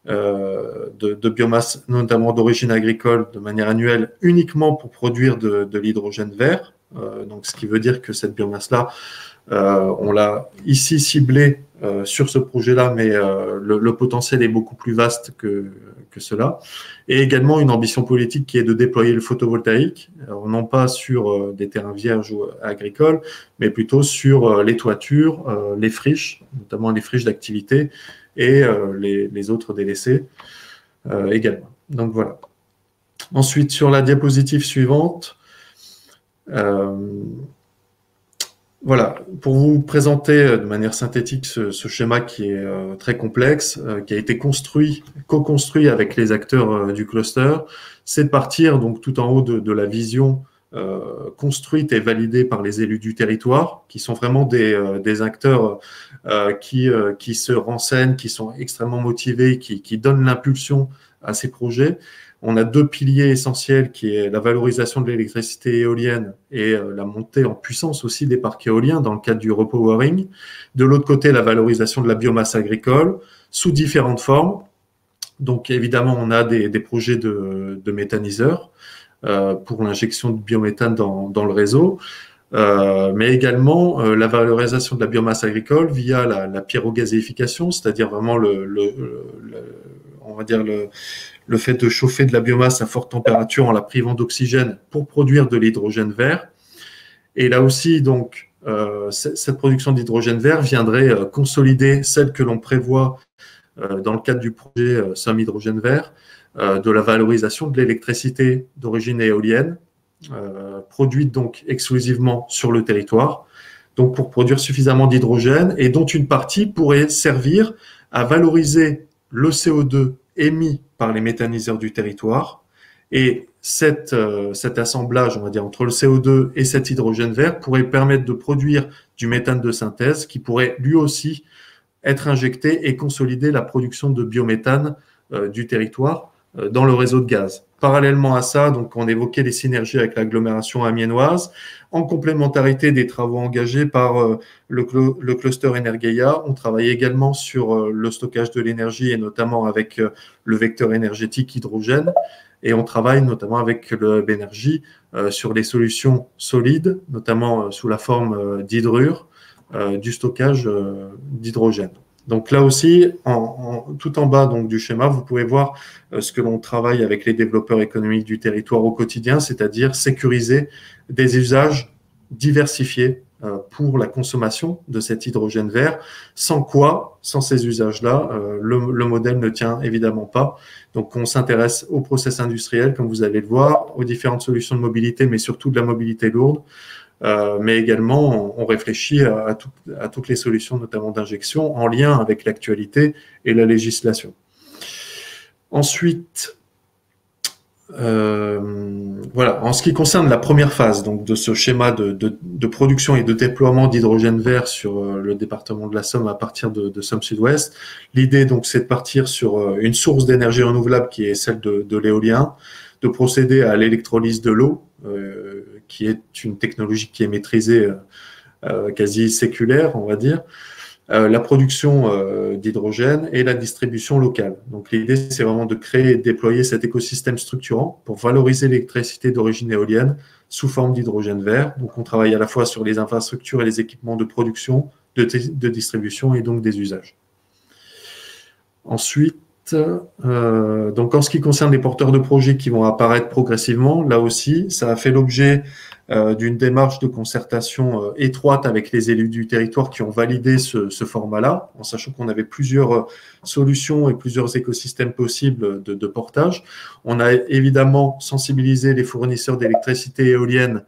Speaker 9: de biomasse, notamment d'origine agricole, de manière annuelle, uniquement pour produire de l'hydrogène vert. Donc, ce qui veut dire que cette biomasse-là, on l'a ici ciblée sur ce projet-là, mais le potentiel est beaucoup plus vaste que cela. Et également une ambition politique qui est de déployer le photovoltaïque, alors non pas sur des terrains vierges ou agricoles, mais plutôt sur les toitures, les friches, notamment les friches d'activité, et les autres délaissés également. Donc voilà. Ensuite, sur la diapositive suivante, voilà, pour vous présenter de manière synthétique ce schéma qui est très complexe, qui a été co-construit avec les acteurs du cluster, c'est de partir donc tout en haut de la vision construite et validée par les élus du territoire, qui sont vraiment des acteurs qui se renseignent, qui sont extrêmement motivés, qui donnent l'impulsion à ces projets. On a deux piliers essentiels qui est la valorisation de l'électricité éolienne et la montée en puissance aussi des parcs éoliens dans le cadre du repowering. De l'autre côté, la valorisation de la biomasse agricole sous différentes formes. Donc évidemment, on a des projets de méthaniseurs pour l'injection de biométhane dans le réseau, mais également la valorisation de la biomasse agricole via la pyrogazéification, c'est-à-dire vraiment on va dire le fait de chauffer de la biomasse à forte température en la privant d'oxygène pour produire de l'hydrogène vert. Et là aussi, donc, cette production d'hydrogène vert viendrait consolider celle que l'on prévoit dans le cadre du projet Somme Hydrogène Vert, de la valorisation de l'électricité d'origine éolienne, produite donc exclusivement sur le territoire, donc pour produire suffisamment d'hydrogène, et dont une partie pourrait servir à valoriser le CO2 émis par les méthaniseurs du territoire. Et cet assemblage, on va dire, entre le CO2 et cet hydrogène vert pourrait permettre de produire du méthane de synthèse qui pourrait lui aussi être injecté et consolider la production de biométhane du territoire dans le réseau de gaz. Parallèlement à ça, donc on évoquait les synergies avec l'agglomération amiénoise, en complémentarité des travaux engagés par le cluster Energeia. On travaille également sur le stockage de l'énergie et notamment avec le vecteur énergétique hydrogène. Et on travaille notamment avec le Hub Énergie sur les solutions solides, notamment sous la forme d'hydrure, du stockage d'hydrogène. Donc là aussi, tout en bas donc, du schéma, vous pouvez voir ce que l'on travaille avec les développeurs économiques du territoire au quotidien, c'est-à-dire sécuriser des usages diversifiés pour la consommation de cet hydrogène vert, sans quoi, sans ces usages-là, le modèle ne tient évidemment pas. Donc on s'intéresse au process industriel, comme vous allez le voir, aux différentes solutions de mobilité, mais surtout de la mobilité lourde. Mais également, on réfléchit à toutes les solutions, notamment d'injection, en lien avec l'actualité et la législation. Ensuite, voilà, en ce qui concerne la première phase donc, de ce schéma de production et de déploiement d'hydrogène vert sur le département de la Somme à partir de Somme Sud-Ouest, l'idée donc c'est de partir sur une source d'énergie renouvelable qui est celle de l'éolien, de procéder à l'électrolyse de l'eau, qui est une technologie qui est maîtrisée quasi séculaire, on va dire, la production d'hydrogène et la distribution locale. Donc l'idée, c'est vraiment de créer et de déployer cet écosystème structurant pour valoriser l'électricité d'origine éolienne sous forme d'hydrogène vert. Donc on travaille à la fois sur les infrastructures et les équipements de production, de distribution et donc des usages. Ensuite, donc en ce qui concerne les porteurs de projets qui vont apparaître progressivement, là aussi, ça a fait l'objet d'une démarche de concertation étroite avec les élus du territoire qui ont validé ce format-là, en sachant qu'on avait plusieurs solutions et plusieurs écosystèmes possibles de portage. On a évidemment sensibilisé les fournisseurs d'électricité éolienne,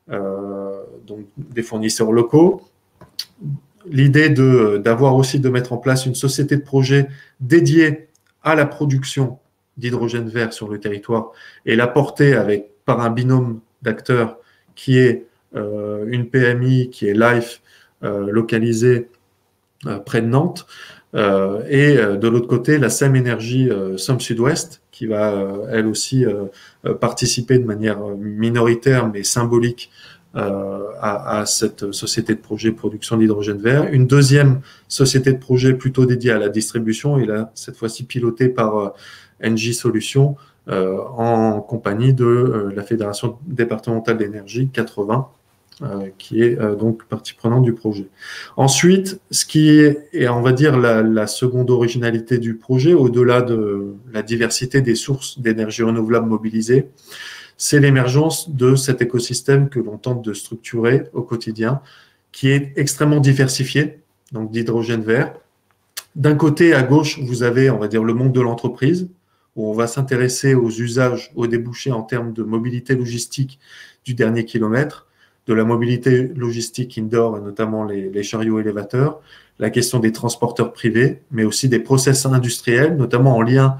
Speaker 9: donc des fournisseurs locaux. L'idée d'avoir aussi de mettre en place une société de projet dédiée à la production d'hydrogène vert sur le territoire et la porter par un binôme d'acteurs qui est une PMI, qui est Life, localisée près de Nantes, et de l'autre côté, la SEM Énergie Somme Sud-Ouest, qui va elle aussi participer de manière minoritaire mais symbolique à cette société de projet production d'hydrogène vert. Une deuxième société de projet plutôt dédiée à la distribution, et là, cette fois-ci pilotée par Engie Solutions, en compagnie de la Fédération départementale d'énergie 80, qui est donc partie prenante du projet. Ensuite, ce qui est on va dire, la seconde originalité du projet, au-delà de la diversité des sources d'énergie renouvelable mobilisées, c'est l'émergence de cet écosystème que l'on tente de structurer au quotidien, qui est extrêmement diversifié, donc d'hydrogène vert. D'un côté, à gauche, vous avez, on va dire, le monde de l'entreprise, où on va s'intéresser aux usages, aux débouchés en termes de mobilité logistique du dernier kilomètre, de la mobilité logistique indoor, et notamment les chariots élévateurs, la question des transporteurs privés, mais aussi des process industriels, notamment en lien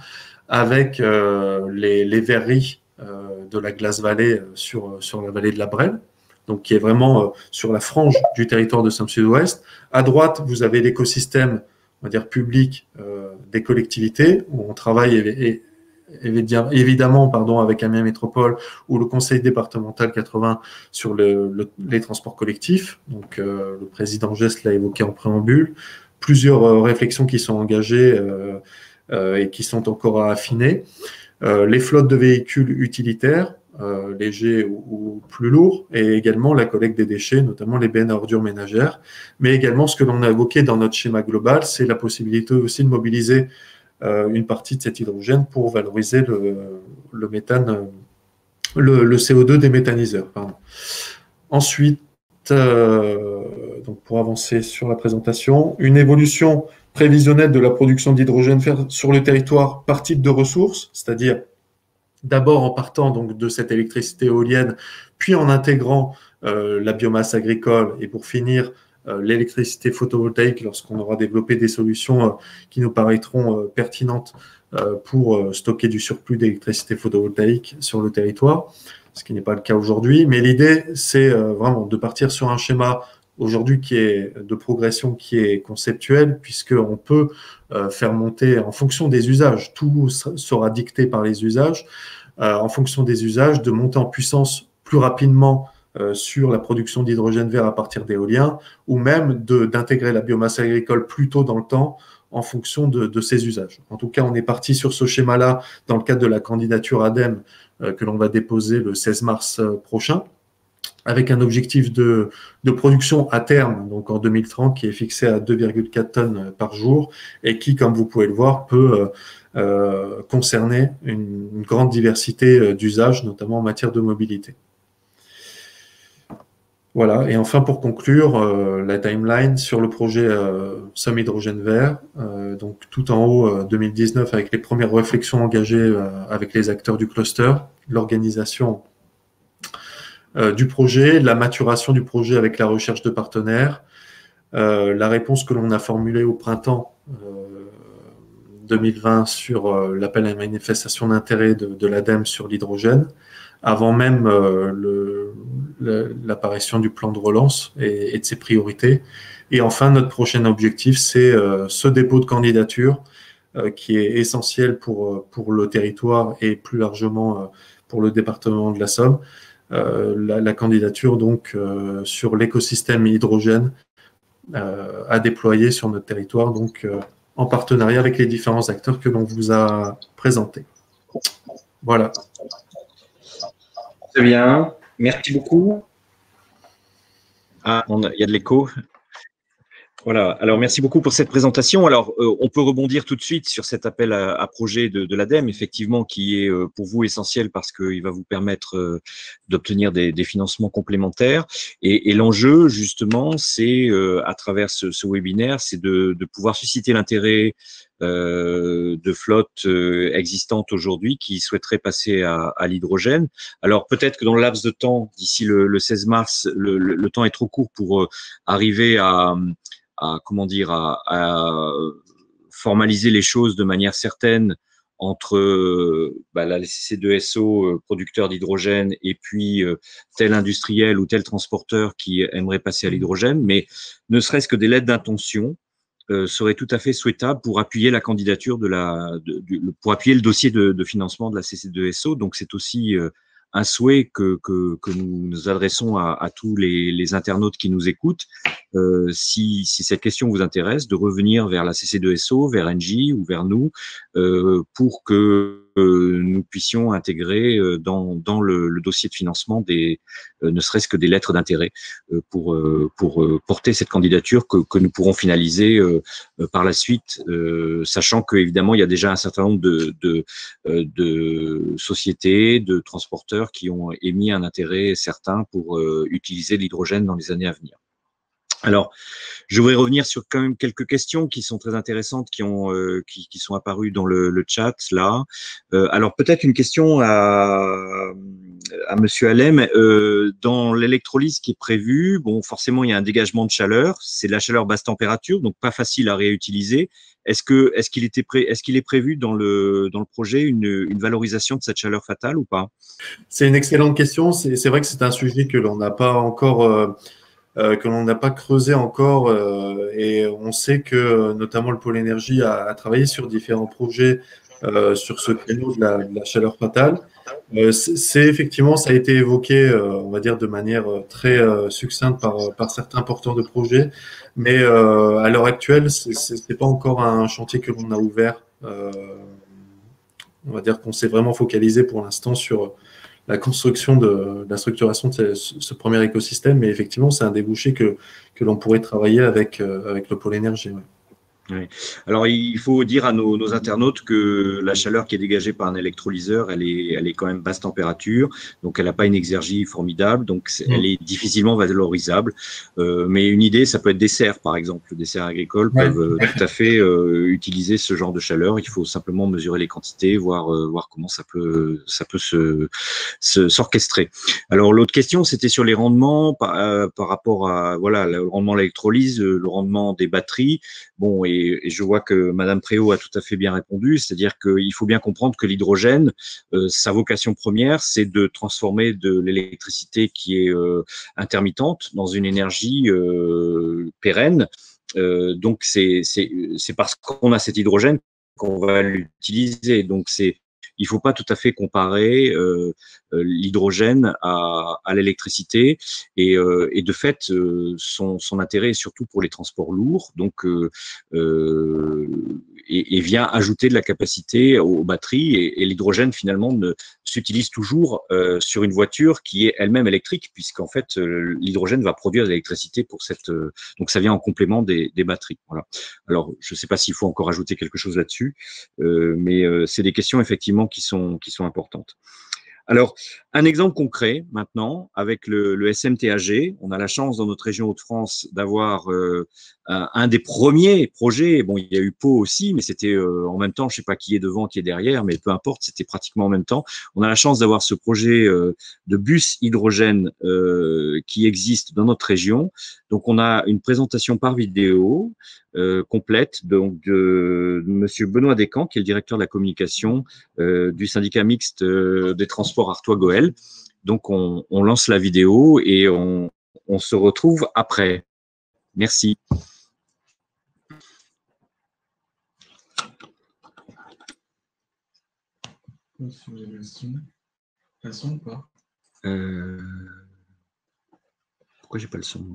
Speaker 9: avec les verreries de la Glace Vallée sur la vallée de la Brenne, donc qui est vraiment sur la frange du territoire de Somme Sud-Ouest. À droite, vous avez l'écosystème, on va dire, public des collectivités, où on travaille évidemment avec Amiens Métropole ou le conseil départemental 80 sur les transports collectifs. Donc, le président Gest l'a évoqué en préambule. Plusieurs réflexions qui sont engagées et qui sont encore à affiner. Les flottes de véhicules utilitaires, légers ou plus lourds, et également la collecte des déchets, notamment les bennes à ordures ménagères. Mais également, ce que l'on a évoqué dans notre schéma global, c'est la possibilité aussi de mobiliser une partie de cet hydrogène pour valoriser le méthane, le CO2 des méthaniseurs. Pardon. Ensuite, donc pour avancer sur la présentation, une évolution prévisionnelle de la production d'hydrogène vert sur le territoire par type de ressources, c'est-à-dire d'abord en partant donc de cette électricité éolienne, puis en intégrant la biomasse agricole et pour finir l'électricité photovoltaïque lorsqu'on aura développé des solutions qui nous paraîtront pertinentes pour stocker du surplus d'électricité photovoltaïque sur le territoire, ce qui n'est pas le cas aujourd'hui. Mais l'idée, c'est vraiment de partir sur un schéma aujourd'hui qui est de progression qui est conceptuel, puisqu'on peut faire monter en fonction des usages, tout sera dicté par les usages, en fonction des usages, de monter en puissance plus rapidement sur la production d'hydrogène vert à partir d'éolien, ou même d'intégrer la biomasse agricole plus tôt dans le temps en fonction de ces usages. En tout cas, on est parti sur ce schéma-là dans le cadre de la candidature ADEME que l'on va déposer le 16 mars prochain, avec un objectif de production à terme, donc en 2030, qui est fixé à 2,4 tonnes par jour et qui, comme vous pouvez le voir, peut concerner une grande diversité d'usages, notamment en matière de mobilité. Voilà, et enfin pour conclure, la timeline sur le projet Somme Hydrogène Vert, donc tout en haut 2019 avec les premières réflexions engagées avec les acteurs du cluster, l'organisation du projet, la maturation du projet avec la recherche de partenaires, la réponse que l'on a formulée au printemps 2020 sur l'appel à manifestation d'intérêt de l'ADEME sur l'hydrogène, avant même l'apparition du plan de relance et de ses priorités. Et enfin, notre prochain objectif, c'est ce dépôt de candidature qui est essentiel pour le territoire et plus largement pour le département de la Somme. La candidature donc sur l'écosystème hydrogène à déployer sur notre territoire, donc en partenariat avec les différents acteurs que l'on vous a présentés. Voilà.
Speaker 1: Très bien, merci beaucoup. Ah, il y a de l'écho. Voilà, alors merci beaucoup pour cette présentation. Alors, on peut rebondir tout de suite sur cet appel à projet de l'ADEME, effectivement, qui est pour vous essentiel parce qu'il va vous permettre d'obtenir des financements complémentaires. Et l'enjeu, justement, c'est, à travers ce webinaire, c'est de pouvoir susciter l'intérêt de flottes existantes aujourd'hui qui souhaiteraient passer à l'hydrogène. Alors, peut-être que dans le laps de temps, d'ici le 16 mars, le temps est trop court pour arriver à formaliser les choses de manière certaine entre la CC2SO, producteur d'hydrogène, et puis tel industriel ou tel transporteur qui aimerait passer à l'hydrogène, mais ne serait-ce que des lettres d'intention serait tout à fait souhaitable pour appuyer la candidature pour appuyer le dossier de financement de la CC2SO. Donc c'est aussi un souhait que nous adressons à tous les internautes qui nous écoutent. Si cette question vous intéresse, de revenir vers la CC2SO, vers Engie ou vers nous, pour que nous puissions intégrer dans le dossier de financement ne serait-ce que des lettres d'intérêt pour porter cette candidature que nous pourrons finaliser par la suite, sachant qu'évidemment il y a déjà un certain nombre de sociétés, de transporteurs qui ont émis un intérêt certain pour utiliser l'hydrogène dans les années à venir. Alors, je voudrais revenir sur quand même quelques questions qui sont très intéressantes, qui sont apparues dans le chat là. Alors peut-être une question à Monsieur Alem. Dans l'électrolyse qui est prévue, bon, forcément il y a un dégagement de chaleur, c'est de la chaleur basse température, donc pas facile à réutiliser. Est-ce qu'il est prévu dans le projet une valorisation de cette chaleur fatale ou pas?
Speaker 9: C'est une excellente question. C'est vrai que c'est un sujet que l'on n'a pas encore que l'on n'a pas creusé encore, et on sait que notamment le pôle énergie a travaillé sur différents projets sur ce créneau de la chaleur fatale. C'est effectivement, ça a été évoqué, on va dire de manière très succincte par certains porteurs de projets, mais à l'heure actuelle, c'est pas encore un chantier que l'on a ouvert. On va dire qu'on s'est vraiment focalisé pour l'instant sur la construction de la structuration de ce premier écosystème, mais effectivement, c'est un débouché que l'on pourrait travailler avec le pôle énergie. Ouais.
Speaker 1: Oui. Alors, il faut dire à nos internautes que la chaleur qui est dégagée par un électrolyseur, elle est quand même basse température, donc elle n'a pas une exergie formidable, donc elle est difficilement valorisable. Mais une idée, ça peut être des serres, par exemple. Les serres agricoles peuvent tout à fait utiliser ce genre de chaleur. Il faut simplement mesurer les quantités, voir comment ça peut s'orchestrer. Alors, l'autre question, c'était sur les rendements par rapport à voilà le rendement de l'électrolyse, le rendement des batteries. Bon, et je vois que Madame Préau a tout à fait bien répondu, c'est-à-dire qu'il faut bien comprendre que l'hydrogène, sa vocation première, c'est de transformer de l'électricité qui est intermittente dans une énergie pérenne. Donc c'est parce qu'on a cet hydrogène qu'on va l'utiliser. Donc il faut pas tout à fait comparer l'hydrogène à l'électricité et de fait son intérêt est surtout pour les transports lourds, donc et vient ajouter de la capacité aux batteries et l'hydrogène finalement s'utilise toujours sur une voiture qui est elle-même électrique, puisqu'en fait l'hydrogène va produire de l'électricité pour donc ça vient en complément des batteries. Voilà. Alors je ne sais pas s'il faut encore ajouter quelque chose là-dessus, mais c'est des questions effectivement qui sont importantes. Alors, un exemple concret maintenant, avec le SMTAG, on a la chance dans notre région Hauts-de-France d'avoir un des premiers projets. Bon, il y a eu Pau aussi, mais c'était en même temps, je ne sais pas qui est devant, qui est derrière, mais peu importe, c'était pratiquement en même temps. On a la chance d'avoir ce projet de bus hydrogène qui existe dans notre région. Donc, on a une présentation par vidéo complète donc de Monsieur Benoît Descamps, qui est le directeur de la communication du syndicat mixte des transports Artois-Gohelle. Donc, on lance la vidéo et on se retrouve après. Merci.
Speaker 10: Si vous avez le son. Le son ou pas
Speaker 1: Pourquoi j'ai pas le son?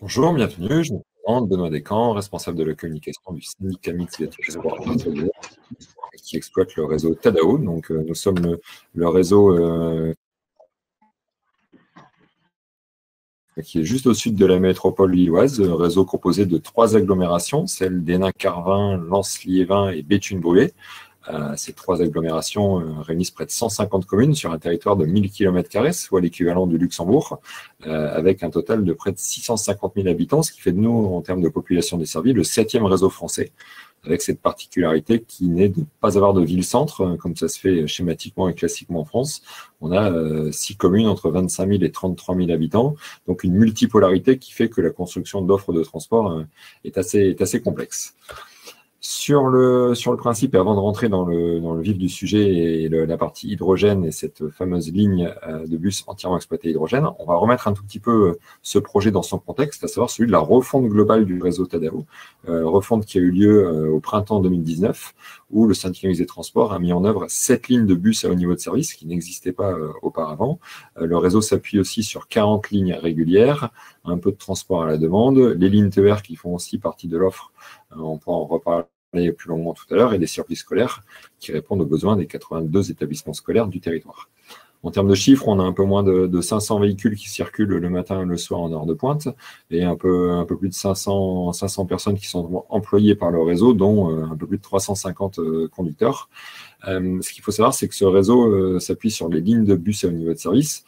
Speaker 11: Bonjour, bienvenue. Je me présente Benoît Descamps, responsable de la communication du syndicat mixte des transports qui exploite le réseau Tadao. Donc, nous sommes le réseau qui est juste au sud de la métropole lilloise, réseau composé de 3 agglomérations, celles d'Hénin-Carvin, Lens-Liévin et Béthune-Brûlé. Ces 3 agglomérations réunissent près de 150 communes sur un territoire de 1000 km², soit l'équivalent du Luxembourg, avec un total de près de 650 000 habitants, ce qui fait de nous, en termes de population desservie, le 7e réseau français, avec cette particularité qui n'est de ne pas avoir de ville-centre, comme ça se fait schématiquement et classiquement en France. On a 6 communes entre 25 000 et 33 000 habitants, donc une multipolarité qui fait que la construction d'offres de transport est assez complexe. Sur le principe, et avant de rentrer dans le vif du sujet et la partie hydrogène et cette fameuse ligne de bus entièrement exploitée hydrogène, on va remettre un tout petit peu ce projet dans son contexte, à savoir celui de la refonte globale du réseau Tadao, refonte qui a eu lieu au printemps 2019, où le syndicat mixte des transports a mis en œuvre 7 lignes de bus à haut niveau de service qui n'existaient pas auparavant. Le réseau s'appuie aussi sur 40 lignes régulières, un peu de transport à la demande, les lignes TER qui font aussi partie de l'offre, on pourra en reparler plus longuement tout à l'heure, et des circuits scolaires qui répondent aux besoins des 82 établissements scolaires du territoire. En termes de chiffres, on a un peu moins de 500 véhicules qui circulent le matin et le soir en heure de pointe, et un peu plus de 500 personnes qui sont employées par le réseau, dont un peu plus de 350 conducteurs. Ce qu'il faut savoir, c'est que ce réseau s'appuie sur les lignes de bus à haut niveau de service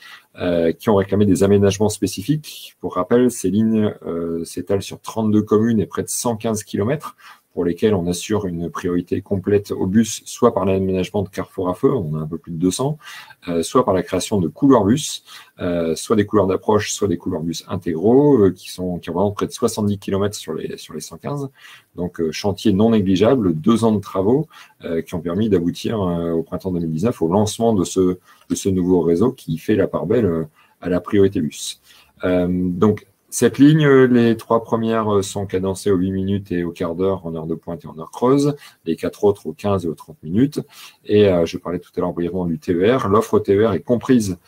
Speaker 11: qui ont réclamé des aménagements spécifiques. Pour rappel, ces lignes s'étalent sur 32 communes et près de 115 km. pour lesquels on assure une priorité complète au bus, soit par l'aménagement de carrefours à feu, on a un peu plus de 200, soit par la création de couloirs bus, soit des couloirs d'approche, soit des couloirs bus intégraux, qui représentent près de 70 km sur les 115. Donc, chantier non négligeable, 2 ans de travaux qui ont permis d'aboutir au printemps 2019 au lancement de ce nouveau réseau qui fait la part belle à la priorité bus. Donc, cette ligne, les 3 premières sont cadencées aux 8 minutes et au quart d'heure en heure de pointe et en heure creuse, les 4 autres aux 15 et aux 30 minutes. Et je parlais tout à l'heure brièvement du TER. L'offre TER est comprise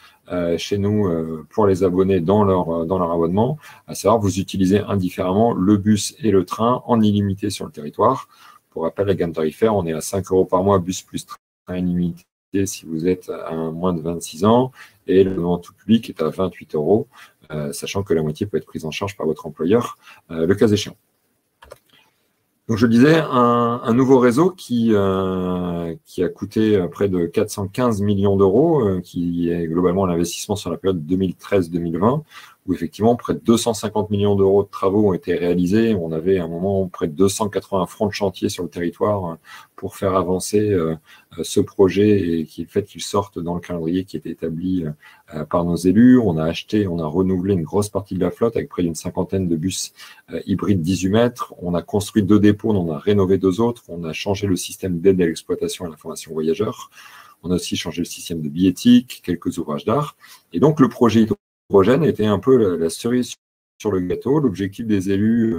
Speaker 11: chez nous pour les abonnés dans leur abonnement, à savoir vous utilisez indifféremment le bus et le train en illimité sur le territoire. Pour rappel, la gamme tarifaire, on est à 5 € par mois, bus plus train illimité si vous êtes à moins de 26 ans, et le abonnement tout public est à 28 €. Sachant que la moitié peut être prise en charge par votre employeur, le cas échéant. Donc, je disais, un nouveau réseau qui a coûté près de 415 millions d'euros, qui est globalement l'investissement sur la période 2013-2020, où effectivement près de 250 millions d'euros de travaux ont été réalisés. On avait à un moment près de 280 fronts de chantier sur le territoire pour faire avancer ce projet et le fait qu'il sorte dans le calendrier qui était établi par nos élus. On a renouvelé une grosse partie de la flotte avec près d'une 50aine de bus hybrides 18 mètres. On a construit 2 dépôts, on en a rénové 2 autres. On a changé le système d'aide à l'exploitation et à l'information voyageurs. On a aussi changé le système de billettique, quelques ouvrages d'art. Et donc, le projet hydrogène était un peu la cerise sur le gâteau. L'objectif des élus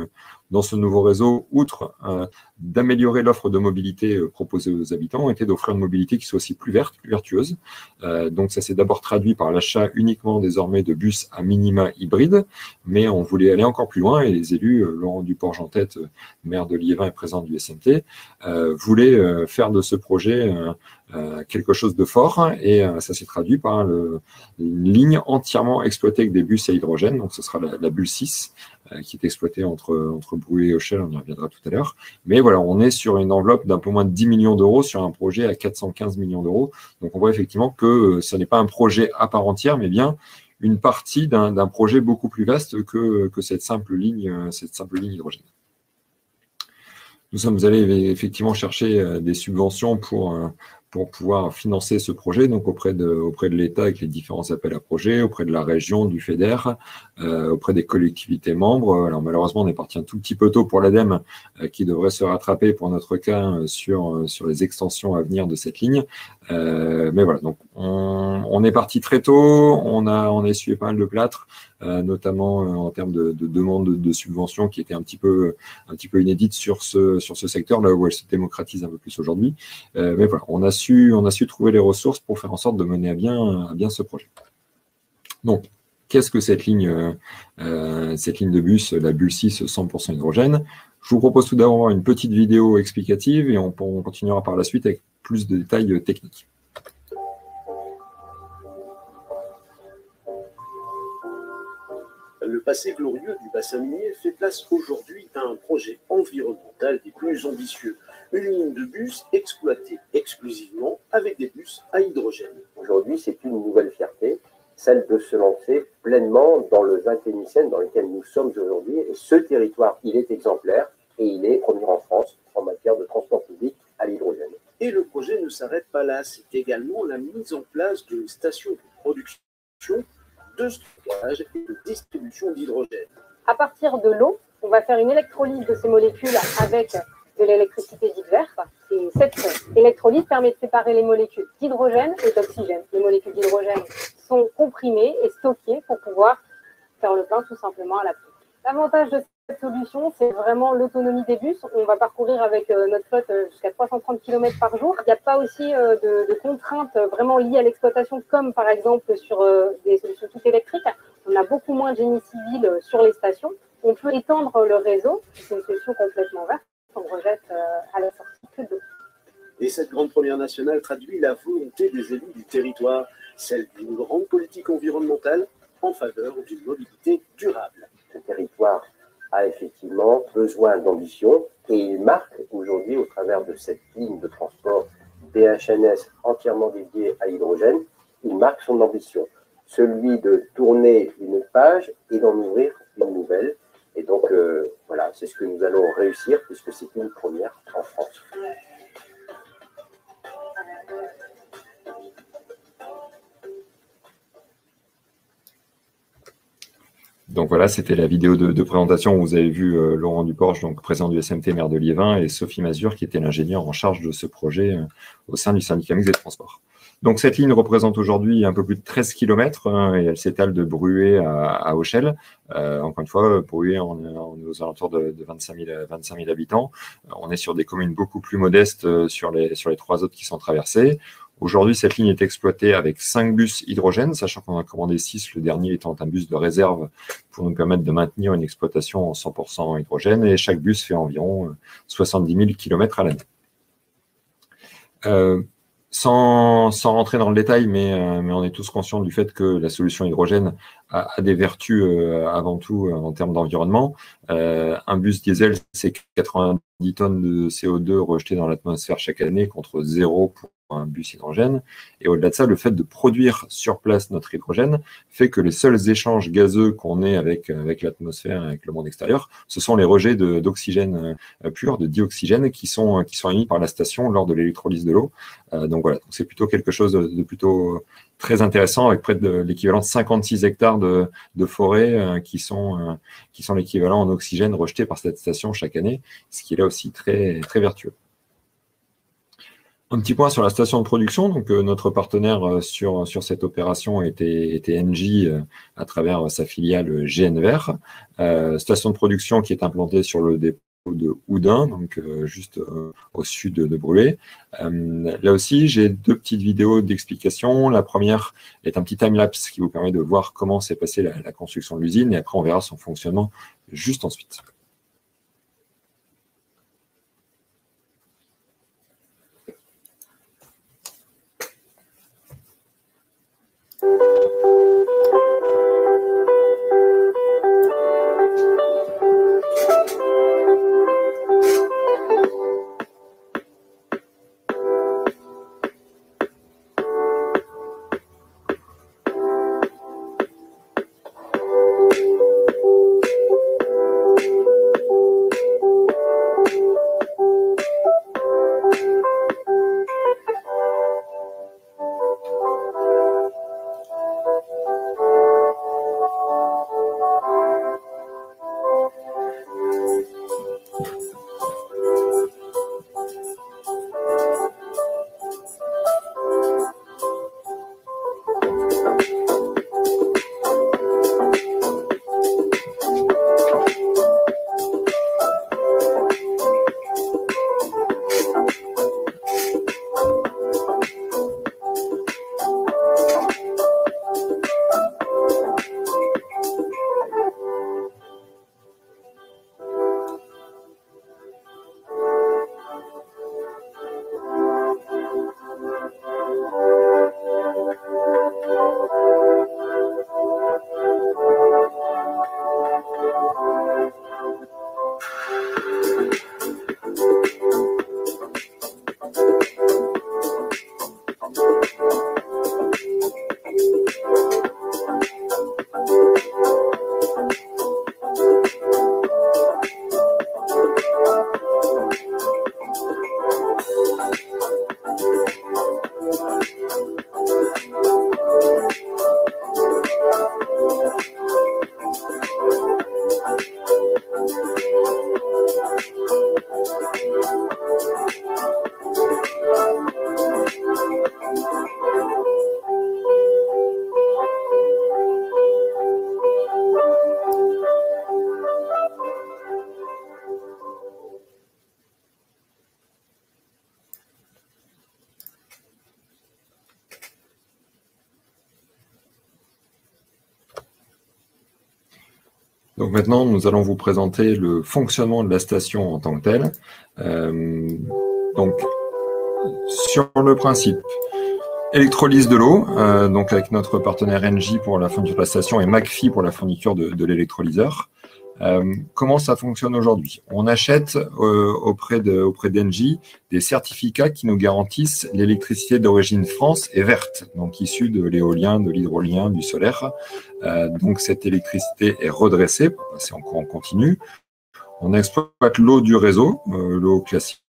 Speaker 11: dans ce nouveau réseau, outre d'améliorer l'offre de mobilité proposée aux habitants, était d'offrir une mobilité qui soit aussi plus verte, plus vertueuse. Donc ça s'est d'abord traduit par l'achat uniquement désormais de bus à minima hybrides, mais on voulait aller encore plus loin et les élus, Laurent Duport-Jean-Tête, maire de Liévin et président du SMT, voulaient faire de ce projet quelque chose de fort et ça s'est traduit par une ligne entièrement exploitée avec des bus à hydrogène, donc ce sera la bulle 6 qui est exploitée entre Brouet et Auchel, on y reviendra tout à l'heure. Mais voilà, on est sur une enveloppe d'un peu moins de 10 millions d'euros sur un projet à 415 millions d'euros. Donc on voit effectivement que ce n'est pas un projet à part entière, mais bien une partie d'un projet beaucoup plus vaste que cette simple ligne hydrogène. Nous sommes allés effectivement chercher des subventions pour pouvoir financer ce projet, donc auprès de l'État avec les différents appels à projets, auprès de la région, du FEDER, auprès des collectivités membres. Alors malheureusement, on est parti un tout petit peu tôt pour l'ADEME, qui devrait se rattraper pour notre cas sur les extensions à venir de cette ligne. Mais voilà, donc on est parti très tôt, on a essuyé pas mal de plâtre, notamment en termes de demande de subventions qui étaient un petit peu inédites sur ce secteur, là où elle se démocratise un peu plus aujourd'hui. Mais voilà, on a su trouver les ressources pour faire en sorte de mener à bien ce projet. Donc, qu'est-ce que cette ligne de bus, la bulle 6 100% hydrogène? Je vous propose tout d'abord une petite vidéo explicative et on continuera par la suite avec plus de détails techniques.
Speaker 12: Le passé glorieux du bassin minier fait place aujourd'hui à un projet environnemental des plus ambitieux. Une ligne de bus exploitée exclusivement avec des bus à hydrogène.
Speaker 13: Aujourd'hui, c'est une nouvelle fierté, celle de se lancer pleinement dans le vingtième dans lequel nous sommes aujourd'hui. Et ce territoire, il est exemplaire et il est premier en France en matière de transport public à l'hydrogène.
Speaker 12: Et le projet ne s'arrête pas là, c'est également la mise en place d'une station de production, de stockage et de distribution d'hydrogène.
Speaker 14: À partir de l'eau, on va faire une électrolyse de ces molécules avec de l'électricité dite verte. Et cette électrolyse permet de séparer les molécules d'hydrogène et d'oxygène. Les molécules d'hydrogène sont comprimées et stockées pour pouvoir faire le plein tout simplement à la pompe. L'avantage de cette solution, c'est vraiment l'autonomie des bus. On va parcourir avec notre flotte jusqu'à 330 km par jour. Il n'y a pas aussi de contraintes vraiment liées à l'exploitation, comme par exemple sur des solutions toutes électriques. On a beaucoup moins de génie civil sur les stations. On peut étendre le réseau. C'est une solution complètement verte. On rejette à la sortie que d'eau.
Speaker 12: Et cette grande première nationale traduit la volonté des élus du territoire, celle d'une grande politique environnementale en faveur d'une mobilité durable.
Speaker 13: Ce territoire a effectivement besoin d'ambition et il marque aujourd'hui, au travers de cette ligne de transport DHNS entièrement dédiée à l'hydrogène, il marque son ambition, celui de tourner une page et d'en ouvrir une nouvelle. Et donc, voilà, Voilà, c'est ce que nous allons réussir puisque c'est une première en France.
Speaker 11: Donc voilà, c'était la vidéo de présentation où vous avez vu Laurent Duporge, donc président du SMT, maire de Liévin, et Sophie Mazur, qui était l'ingénieur en charge de ce projet au sein du syndicat mixte des transports. Donc cette ligne représente aujourd'hui un peu plus de 13 km et elle s'étale de Bruay à Auchel. Encore une fois, Bruay, on est aux alentours de 25 000 habitants. On est sur des communes beaucoup plus modestes sur les 3 autres qui sont traversées. Aujourd'hui, cette ligne est exploitée avec 5 bus hydrogène, sachant qu'on a commandé 6, le dernier étant un bus de réserve pour nous permettre de maintenir une exploitation en 100% hydrogène, et chaque bus fait environ 70 000 km à l'année. Sans rentrer dans le détail, mais on est tous conscients du fait que la solution hydrogène a des vertus avant tout en termes d'environnement. Un bus diesel, c'est 90 tonnes de CO2 rejetées dans l'atmosphère chaque année contre 0 pour un bus hydrogène. Et au-delà de ça, le fait de produire sur place notre hydrogène fait que les seuls échanges gazeux qu'on ait avec l'atmosphère, avec le monde extérieur, ce sont les rejets d'oxygène pur, de dioxygène, qui sont émis par la station lors de l'électrolyse de l'eau. Donc voilà, c'est plutôt quelque chose de plutôt très intéressant, avec près de l'équivalent de 56 hectares de forêt qui sont l'équivalent en oxygène rejeté par cette station chaque année, ce qui est là aussi très, très vertueux. Un petit point sur la station de production. Donc, notre partenaire sur cette opération était Engie à travers sa filiale GNVR. Station de production qui est implantée sur le dépôt de Houdin, donc juste au sud de Bruay. Là aussi, j'ai 2 petites vidéos d'explication. La première est un petit time-lapse qui vous permet de voir comment s'est passée la construction de l'usine, et après on verra son fonctionnement juste ensuite. Donc maintenant, nous allons vous présenter le fonctionnement de la station en tant que telle. Donc, sur le principe, électrolyse de l'eau, donc avec notre partenaire Engie pour la fourniture de la station et McPhy pour la fourniture de l'électrolyseur. Comment ça fonctionne aujourd'hui? On achète auprès d'Engie des certificats qui nous garantissent l'électricité d'origine France et verte, donc issue de l'éolien, de l'hydrolien, du solaire. Donc cette électricité est redressée, c'est en continu. On exploite l'eau du réseau, l'eau classique,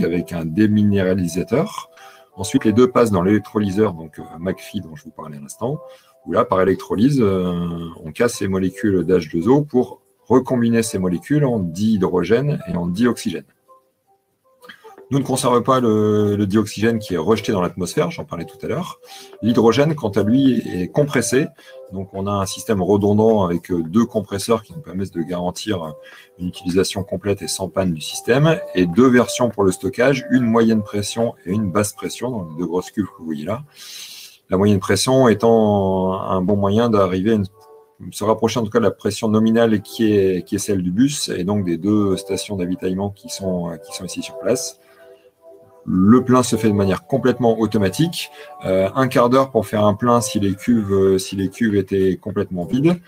Speaker 11: avec un déminéralisateur. Ensuite, les deux passent dans l'électrolyseur, donc McPhy dont je vous parlais à l'instant, où là, par électrolyse, on casse ces molécules d'H2O pour recombiner ces molécules en dihydrogène et en dioxygène. Nous ne conservons pas le dioxygène qui est rejeté dans l'atmosphère, j'en parlais tout à l'heure. L'hydrogène, quant à lui, est compressé. Donc, on a un système redondant avec deux compresseurs qui nous permettent de garantir une utilisation complète et sans panne du système, et deux versions pour le stockage, une moyenne pression et une basse pression, dans les deux grosses cuves que vous voyez là. La moyenne pression étant un bon moyen d'arriver à se rapprocher en tout cas de la pression nominale qui est celle du bus, et donc des deux stations d'avitaillement qui sont ici sur place. Le plein se fait de manière complètement automatique. Un quart d'heure pour faire un plein si les cuves étaient complètement vides.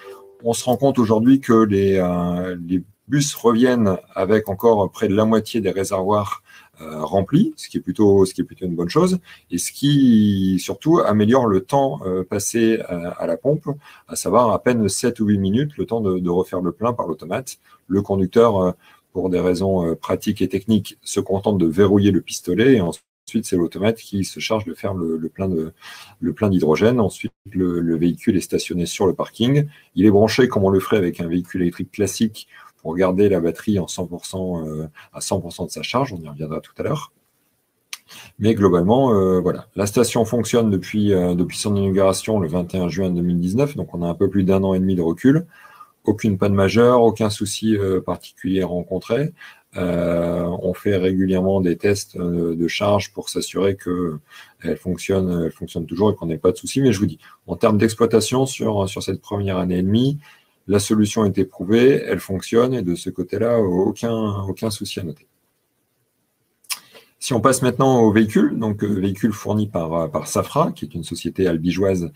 Speaker 11: On se rend compte aujourd'hui que les bus reviennent avec encore près de la moitié des réservoirs remplis, ce qui est plutôt une bonne chose, et ce qui surtout améliore le temps passé à la pompe, à savoir à peine 7 ou 8 minutes, le temps de refaire le plein par l'automate. Le conducteur, pour des raisons pratiques et techniques, se contente de verrouiller le pistolet, et ensuite c'est l'automate qui se charge de faire le plein d'hydrogène. Ensuite, le véhicule est stationné sur le parking. Il est branché comme on le ferait avec un véhicule électrique classique pour garder la batterie à 100% de sa charge. On y reviendra tout à l'heure. Mais globalement, voilà. La station fonctionne depuis son inauguration le 21 juin 2019, donc on a un peu plus d'1 an et demi de recul. Aucune panne majeure, aucun souci particulier rencontré. On fait régulièrement des tests de charge pour s'assurer qu'elle fonctionne toujours et qu'on n'ait pas de soucis. Mais je vous dis, en termes d'exploitation sur cette première année et demie, la solution a été prouvée, elle fonctionne, et de ce côté-là, aucun souci à noter. Si on passe maintenant au véhicule, donc véhicule fourni par Safra, qui est une société albigeoise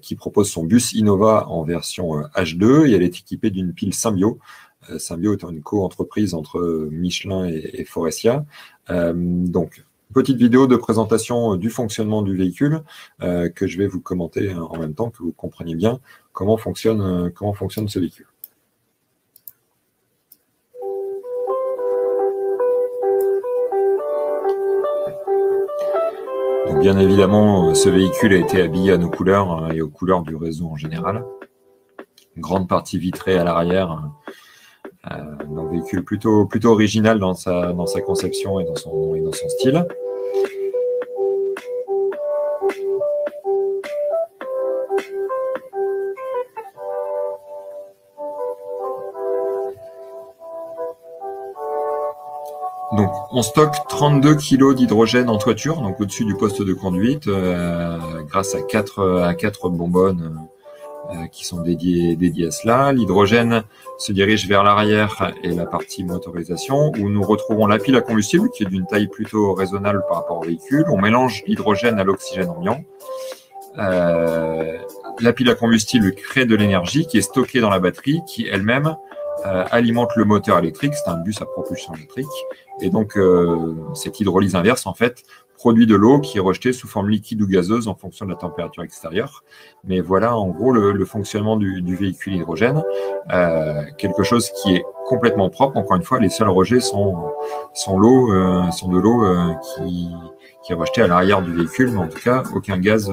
Speaker 11: qui propose son bus Innova en version H2, et elle est équipée d'une pile Symbio. Symbio étant une co-entreprise entre Michelin et Faurecia. Donc, petite vidéo de présentation du fonctionnement du véhicule que je vais vous commenter en même temps, que vous compreniez bien comment fonctionne ce véhicule. Donc, bien évidemment, ce véhicule a été habillé à nos couleurs et aux couleurs du réseau en général. Une grande partie vitrée à l'arrière. Un véhicule plutôt original dans sa conception et dans son style. Donc, on stocke 32 kg d'hydrogène en toiture, donc au-dessus du poste de conduite, grâce à quatre bonbonnes qui sont dédiées à cela. L'hydrogène se dirige vers l'arrière et la partie motorisation, où nous retrouvons la pile à combustible, qui est d'une taille plutôt raisonnable par rapport au véhicule. On mélange l'hydrogène à l'oxygène ambiant. La pile à combustible crée de l'énergie qui est stockée dans la batterie, qui elle-même alimente le moteur électrique. C'est un bus à propulsion électrique. Et donc, cette hydrolyse inverse, en fait, produit de l'eau qui est rejetée sous forme liquide ou gazeuse en fonction de la température extérieure. Mais voilà, en gros, le fonctionnement du véhicule hydrogène. Quelque chose qui est complètement propre. Encore une fois, les seuls rejets sont de l'eau qui est rejetée à l'arrière du véhicule, mais en tout cas, aucun gaz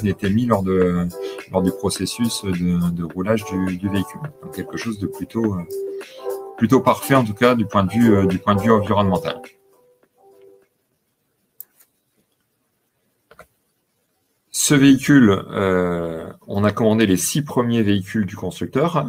Speaker 11: n'est émis lors du processus de roulage du véhicule. Donc, quelque chose de plutôt parfait, en tout cas, du point de vue environnemental. Ce véhicule, on a commandé les 6 premiers véhicules du constructeur.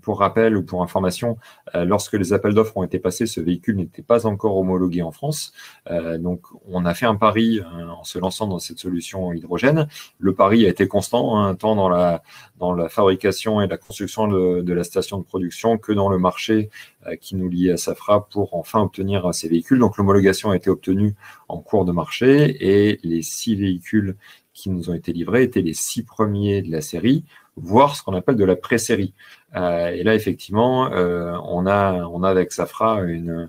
Speaker 11: Pour rappel ou pour information, lorsque les appels d'offres ont été passés, ce véhicule n'était pas encore homologué en France. Donc, on a fait un pari en se lançant dans cette solution hydrogène. Le pari a été constant, tant dans la fabrication et la construction de la station de production que dans le marché qui nous liait à Safra pour enfin obtenir ces véhicules. Donc, l'homologation a été obtenue en cours de marché et les 6 véhicules qui nous ont été livrés étaient les 6 premiers de la série, voire ce qu'on appelle de la pré-série. Et là, effectivement, on a avec Safra une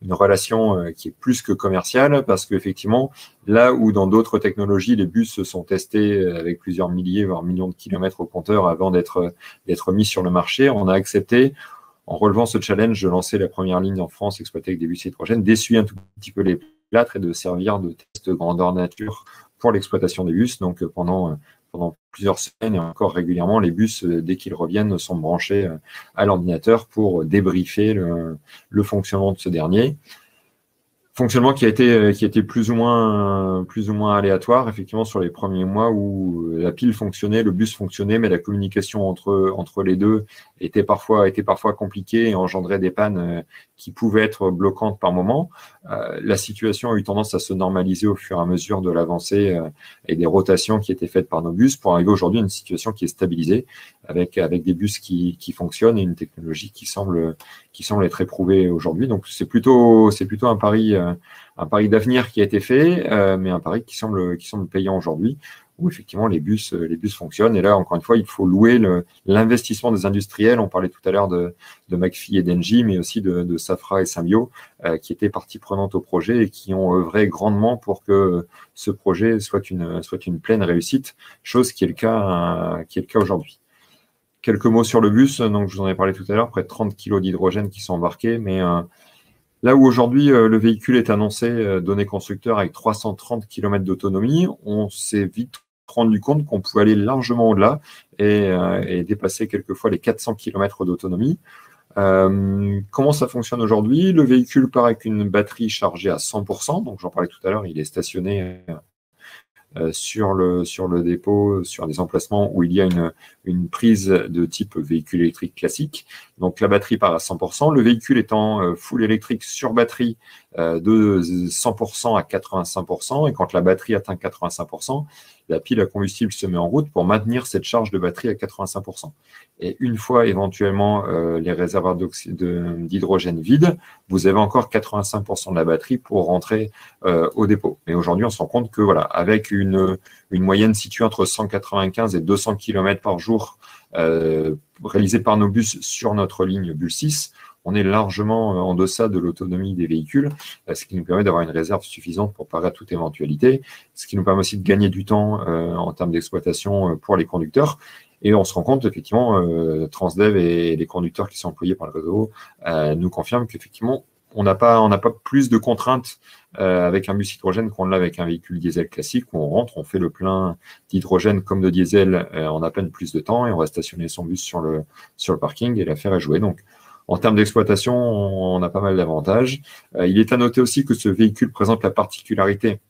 Speaker 11: relation qui est plus que commerciale, parce qu'effectivement, là où dans d'autres technologies, les bus se sont testés avec plusieurs milliers, voire millions de kilomètres au compteur avant d'être mis sur le marché, on a accepté en relevant ce challenge de lancer la première ligne en France exploitée avec des bus hydrogène, d'essuyer un tout petit peu les plâtres et de servir de test grandeur nature pour l'exploitation des bus. Donc pendant plusieurs semaines et encore régulièrement, les bus, dès qu'ils reviennent, sont branchés à l'ordinateur pour débriefer le fonctionnement de ce dernier. Fonctionnement qui a été plus ou moins aléatoire, effectivement, sur les premiers mois où la pile fonctionnait, le bus fonctionnait, mais la communication entre les deux était parfois compliquée et engendrait des pannes qui pouvaient être bloquantes par moment. La situation a eu tendance à se normaliser au fur et à mesure de l'avancée et des rotations qui étaient faites par nos bus pour arriver aujourd'hui à une situation qui est stabilisée avec des bus qui fonctionnent et une technologie qui semble être éprouvée aujourd'hui. Donc c'est plutôt un pari d'avenir qui a été fait, mais un pari qui semble payant aujourd'hui, où effectivement les bus fonctionnent. Et là, encore une fois, il faut louer l'investissement des industriels. On parlait tout à l'heure de McPhy et d'Engie, mais aussi de Safra et Symbio, qui étaient partie prenante au projet et qui ont œuvré grandement pour que ce projet soit une pleine réussite, chose qui est le cas aujourd'hui. Quelques mots sur le bus. Donc, je vous en ai parlé tout à l'heure, près de 30 kg d'hydrogène qui sont embarqués, mais là où aujourd'hui le véhicule est annoncé donné constructeur avec 330 km d'autonomie, on s'est vite rendu compte qu'on pouvait aller largement au-delà et dépasser quelquefois les 400 km d'autonomie. Comment ça fonctionne aujourd'hui? Le véhicule part avec une batterie chargée à 100%, donc j'en parlais tout à l'heure, il est stationné sur le dépôt, sur des emplacements où il y a une prise de type véhicule électrique classique. Donc la batterie part à 100%. Le véhicule étant full électrique sur batterie de 100% à 85%. Et quand la batterie atteint 85%, la pile à combustible se met en route pour maintenir cette charge de batterie à 85%. Et une fois éventuellement les réservoirs d'hydrogène vides, vous avez encore 85% de la batterie pour rentrer au dépôt. Mais aujourd'hui, on se rend compte que voilà, avec une moyenne située entre 195 et 200 km par jour réalisée par nos bus sur notre ligne Bull 6, on est largement en deçà de l'autonomie des véhicules, ce qui nous permet d'avoir une réserve suffisante pour parer à toute éventualité, ce qui nous permet aussi de gagner du temps en termes d'exploitation pour les conducteurs. Et on se rend compte, effectivement, Transdev et les conducteurs qui sont employés par le réseau nous confirment qu'effectivement, on n'a pas plus de contraintes avec un bus hydrogène qu'on l'a avec un véhicule diesel classique, où on rentre, on fait le plein d'hydrogène comme de diesel en à peine plus de temps, et on va stationner son bus sur le parking et l'affaire est jouée. Donc, en termes d'exploitation, on a pas mal d'avantages. Il est à noter aussi que ce véhicule présente la particularité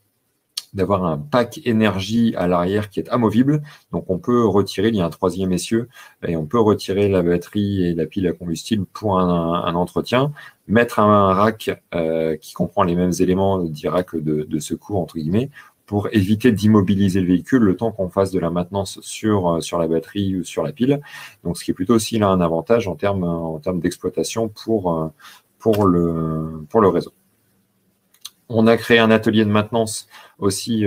Speaker 11: d'avoir un pack énergie à l'arrière qui est amovible. Donc, on peut retirer, il y a un troisième essieu, et on peut retirer la batterie et la pile à combustible pour un entretien, mettre un rack qui comprend les mêmes éléments, dit rack de secours, entre guillemets, pour éviter d'immobiliser le véhicule le temps qu'on fasse de la maintenance sur la batterie ou sur la pile. Donc, ce qui est plutôt aussi là un avantage en termes d'exploitation pour le réseau. On a créé un atelier de maintenance aussi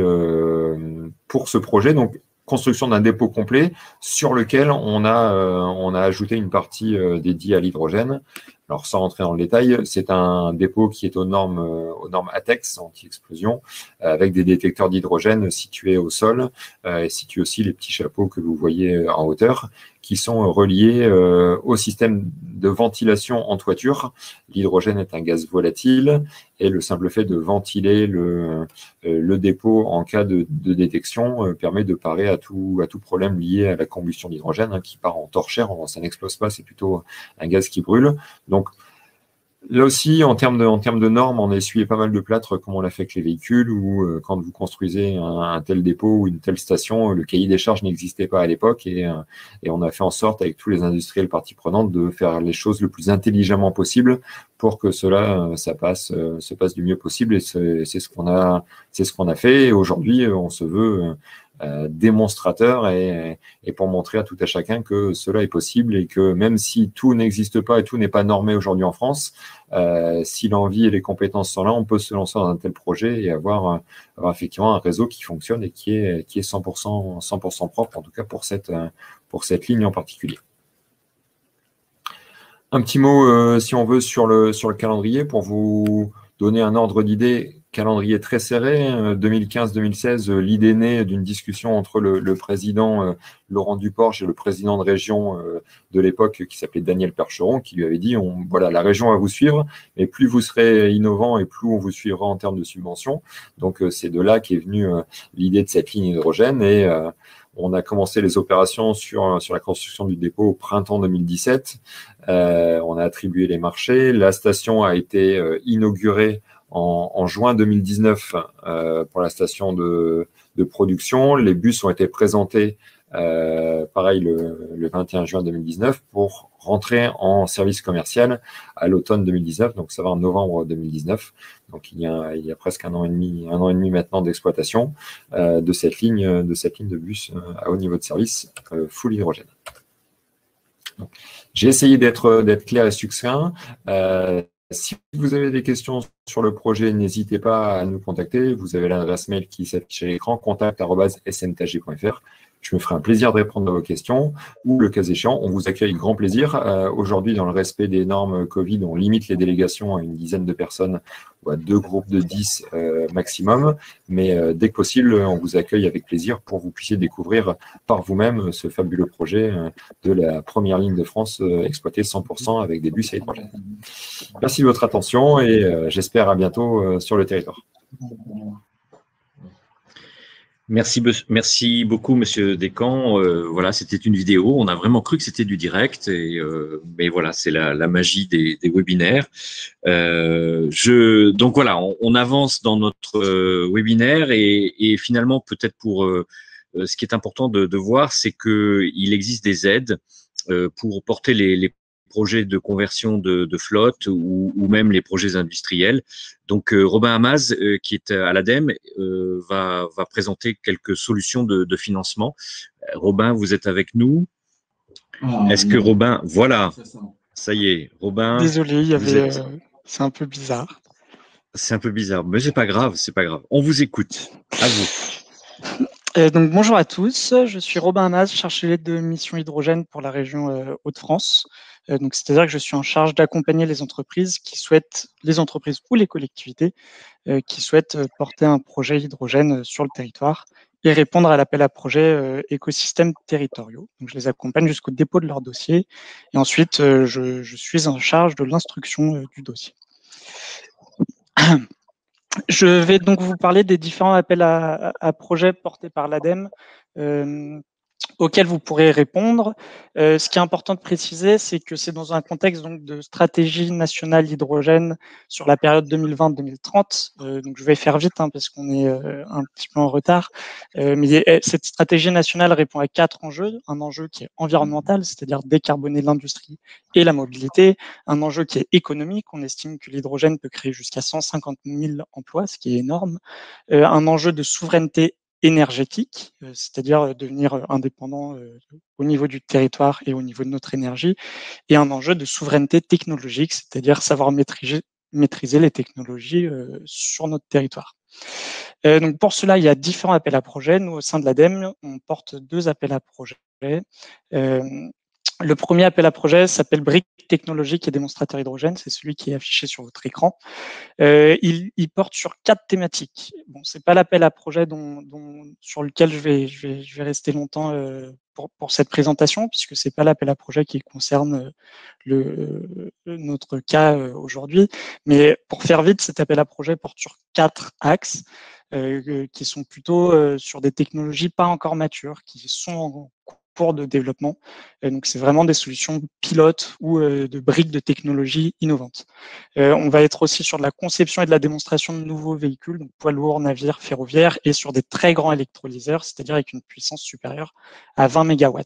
Speaker 11: pour ce projet, donc construction d'un dépôt complet sur lequel on a ajouté une partie dédiée à l'hydrogène. Alors, sans rentrer dans le détail, c'est un dépôt qui est aux normes ATEX, anti-explosion, avec des détecteurs d'hydrogène situés au sol, et situés aussi les petits chapeaux que vous voyez en hauteur, qui sont reliés au système de ventilation en toiture. L'hydrogène est un gaz volatile, et le simple fait de ventiler le dépôt en cas de détection permet de parer à tout problème lié à la combustion d'hydrogène, qui part en torchère, ça n'explose pas, c'est plutôt un gaz qui brûle. Donc, là aussi, en termes de normes, on a essuyé pas mal de plâtre comme on l'a fait avec les véhicules, ou quand vous construisez un tel dépôt ou une telle station, le cahier des charges n'existait pas à l'époque, et on a fait en sorte, avec tous les industriels parties prenantes, de faire les choses le plus intelligemment possible pour que cela se passe du mieux possible, et c'est ce qu'on a fait. Et aujourd'hui, on se veut démonstrateur et pour montrer à tout à chacun que cela est possible, et que même si tout n'existe pas et tout n'est pas normé aujourd'hui en France, si l'envie et les compétences sont là, on peut se lancer dans un tel projet et avoir effectivement un réseau qui fonctionne et qui est 100% propre, en tout cas pour cette ligne en particulier. Un petit mot, si on veut, sur le calendrier, pour vous donner un ordre d'idée calendrier très serré. 2015-2016, l'idée née d'une discussion entre le président Laurent Duporche et le président de région de l'époque qui s'appelait Daniel Percheron, qui lui avait dit voilà, la région va vous suivre, mais plus vous serez innovant et plus on vous suivra en termes de subventions. Donc c'est de là qu'est venue l'idée de cette ligne hydrogène et on a commencé les opérations sur la construction du dépôt au printemps 2017. On a attribué les marchés. La station a été inaugurée en juin 2019 pour la station de production. Les bus ont été présentés, pareil, le 21 juin 2019 pour rentrer en service commercial à l'automne 2019. Donc, ça va en novembre 2019. Donc, il y a presque un an et demi maintenant d'exploitation de cette ligne de bus à haut niveau de service full hydrogène. J'ai essayé d'être clair et succinct. Si vous avez des questions sur le projet, n'hésitez pas à nous contacter. Vous avez l'adresse mail qui s'affiche à l'écran, contact@sntag.fr. Je me ferai un plaisir de répondre à vos questions ou, le cas échéant, on vous accueille avec grand plaisir. Aujourd'hui, dans le respect des normes Covid, on limite les délégations à une dizaine de personnes ou à 2 groupes de 10 maximum. Mais dès que possible, on vous accueille avec plaisir pour que vous puissiez découvrir par vous-même ce fabuleux projet de la première ligne de France exploitée 100% avec des bus à hydrogène. Merci de votre attention et j'espère à bientôt sur le territoire.
Speaker 1: Merci beaucoup, Monsieur Descamps. Voilà, c'était une vidéo. On a vraiment cru que c'était du direct, mais voilà, c'est la magie des webinaires. Donc voilà, on avance dans notre webinaire et finalement, peut-être pour ce qui est important de voir, c'est qu'il existe des aides pour porter les projets de conversion de flotte ou même les projets industriels. Donc, Robin Amaz, qui est à l'ADEME, va présenter quelques solutions de financement. Robin, vous êtes avec nous. Est-ce que Robin, voilà, ça y est, Robin.
Speaker 15: Désolé, c'est un peu bizarre.
Speaker 1: C'est un peu bizarre, mais c'est pas grave, c'est pas grave. On vous écoute. À vous.
Speaker 15: Donc, bonjour à tous, je suis Robin Amaz, chargé de mission hydrogène pour la région Hauts-de-France. Donc, c'est-à-dire que je suis en charge d'accompagner les entreprises ou les collectivités qui souhaitent porter un projet hydrogène sur le territoire et répondre à l'appel à projets écosystèmes territoriaux. Donc, je les accompagne jusqu'au dépôt de leur dossier et ensuite, je suis en charge de l'instruction du dossier. Je vais donc vous parler des différents appels à projets portés par l'ADEME auxquels vous pourrez répondre. Ce qui est important de préciser, c'est que c'est dans un contexte donc, de stratégie nationale hydrogène sur la période 2020-2030. Donc je vais faire vite parce qu'on est un petit peu en retard. Mais cette stratégie nationale répond à 4 enjeux. Un enjeu qui est environnemental, c'est-à-dire décarboner l'industrie et la mobilité. Un enjeu qui est économique. On estime que l'hydrogène peut créer jusqu'à 150 000 emplois, ce qui est énorme. Un enjeu de souveraineté énergétique, c'est-à-dire devenir indépendant au niveau du territoire et au niveau de notre énergie, et un enjeu de souveraineté technologique, c'est-à-dire savoir maîtriser les technologies sur notre territoire. Donc pour cela, il y a différents appels à projets. Nous, au sein de l'ADEME, on porte 2 appels à projets. Le premier appel à projet s'appelle Briques technologiques et démonstrateurs hydrogène. C'est celui qui est affiché sur votre écran. Il porte sur 4 thématiques. Bon, c'est pas l'appel à projet sur lequel je vais rester longtemps pour cette présentation, puisque c'est pas l'appel à projet qui concerne notre cas aujourd'hui. Mais pour faire vite, cet appel à projet porte sur 4 axes qui sont plutôt sur des technologies pas encore matures, qui sont en cours de développement. Donc, c'est vraiment des solutions pilotes ou de briques de technologies innovantes. On va être aussi sur de la conception et de la démonstration de nouveaux véhicules, donc poids lourds, navires, ferroviaires, et sur des très grands électrolyseurs, c'est-à-dire avec une puissance supérieure à 20 MW.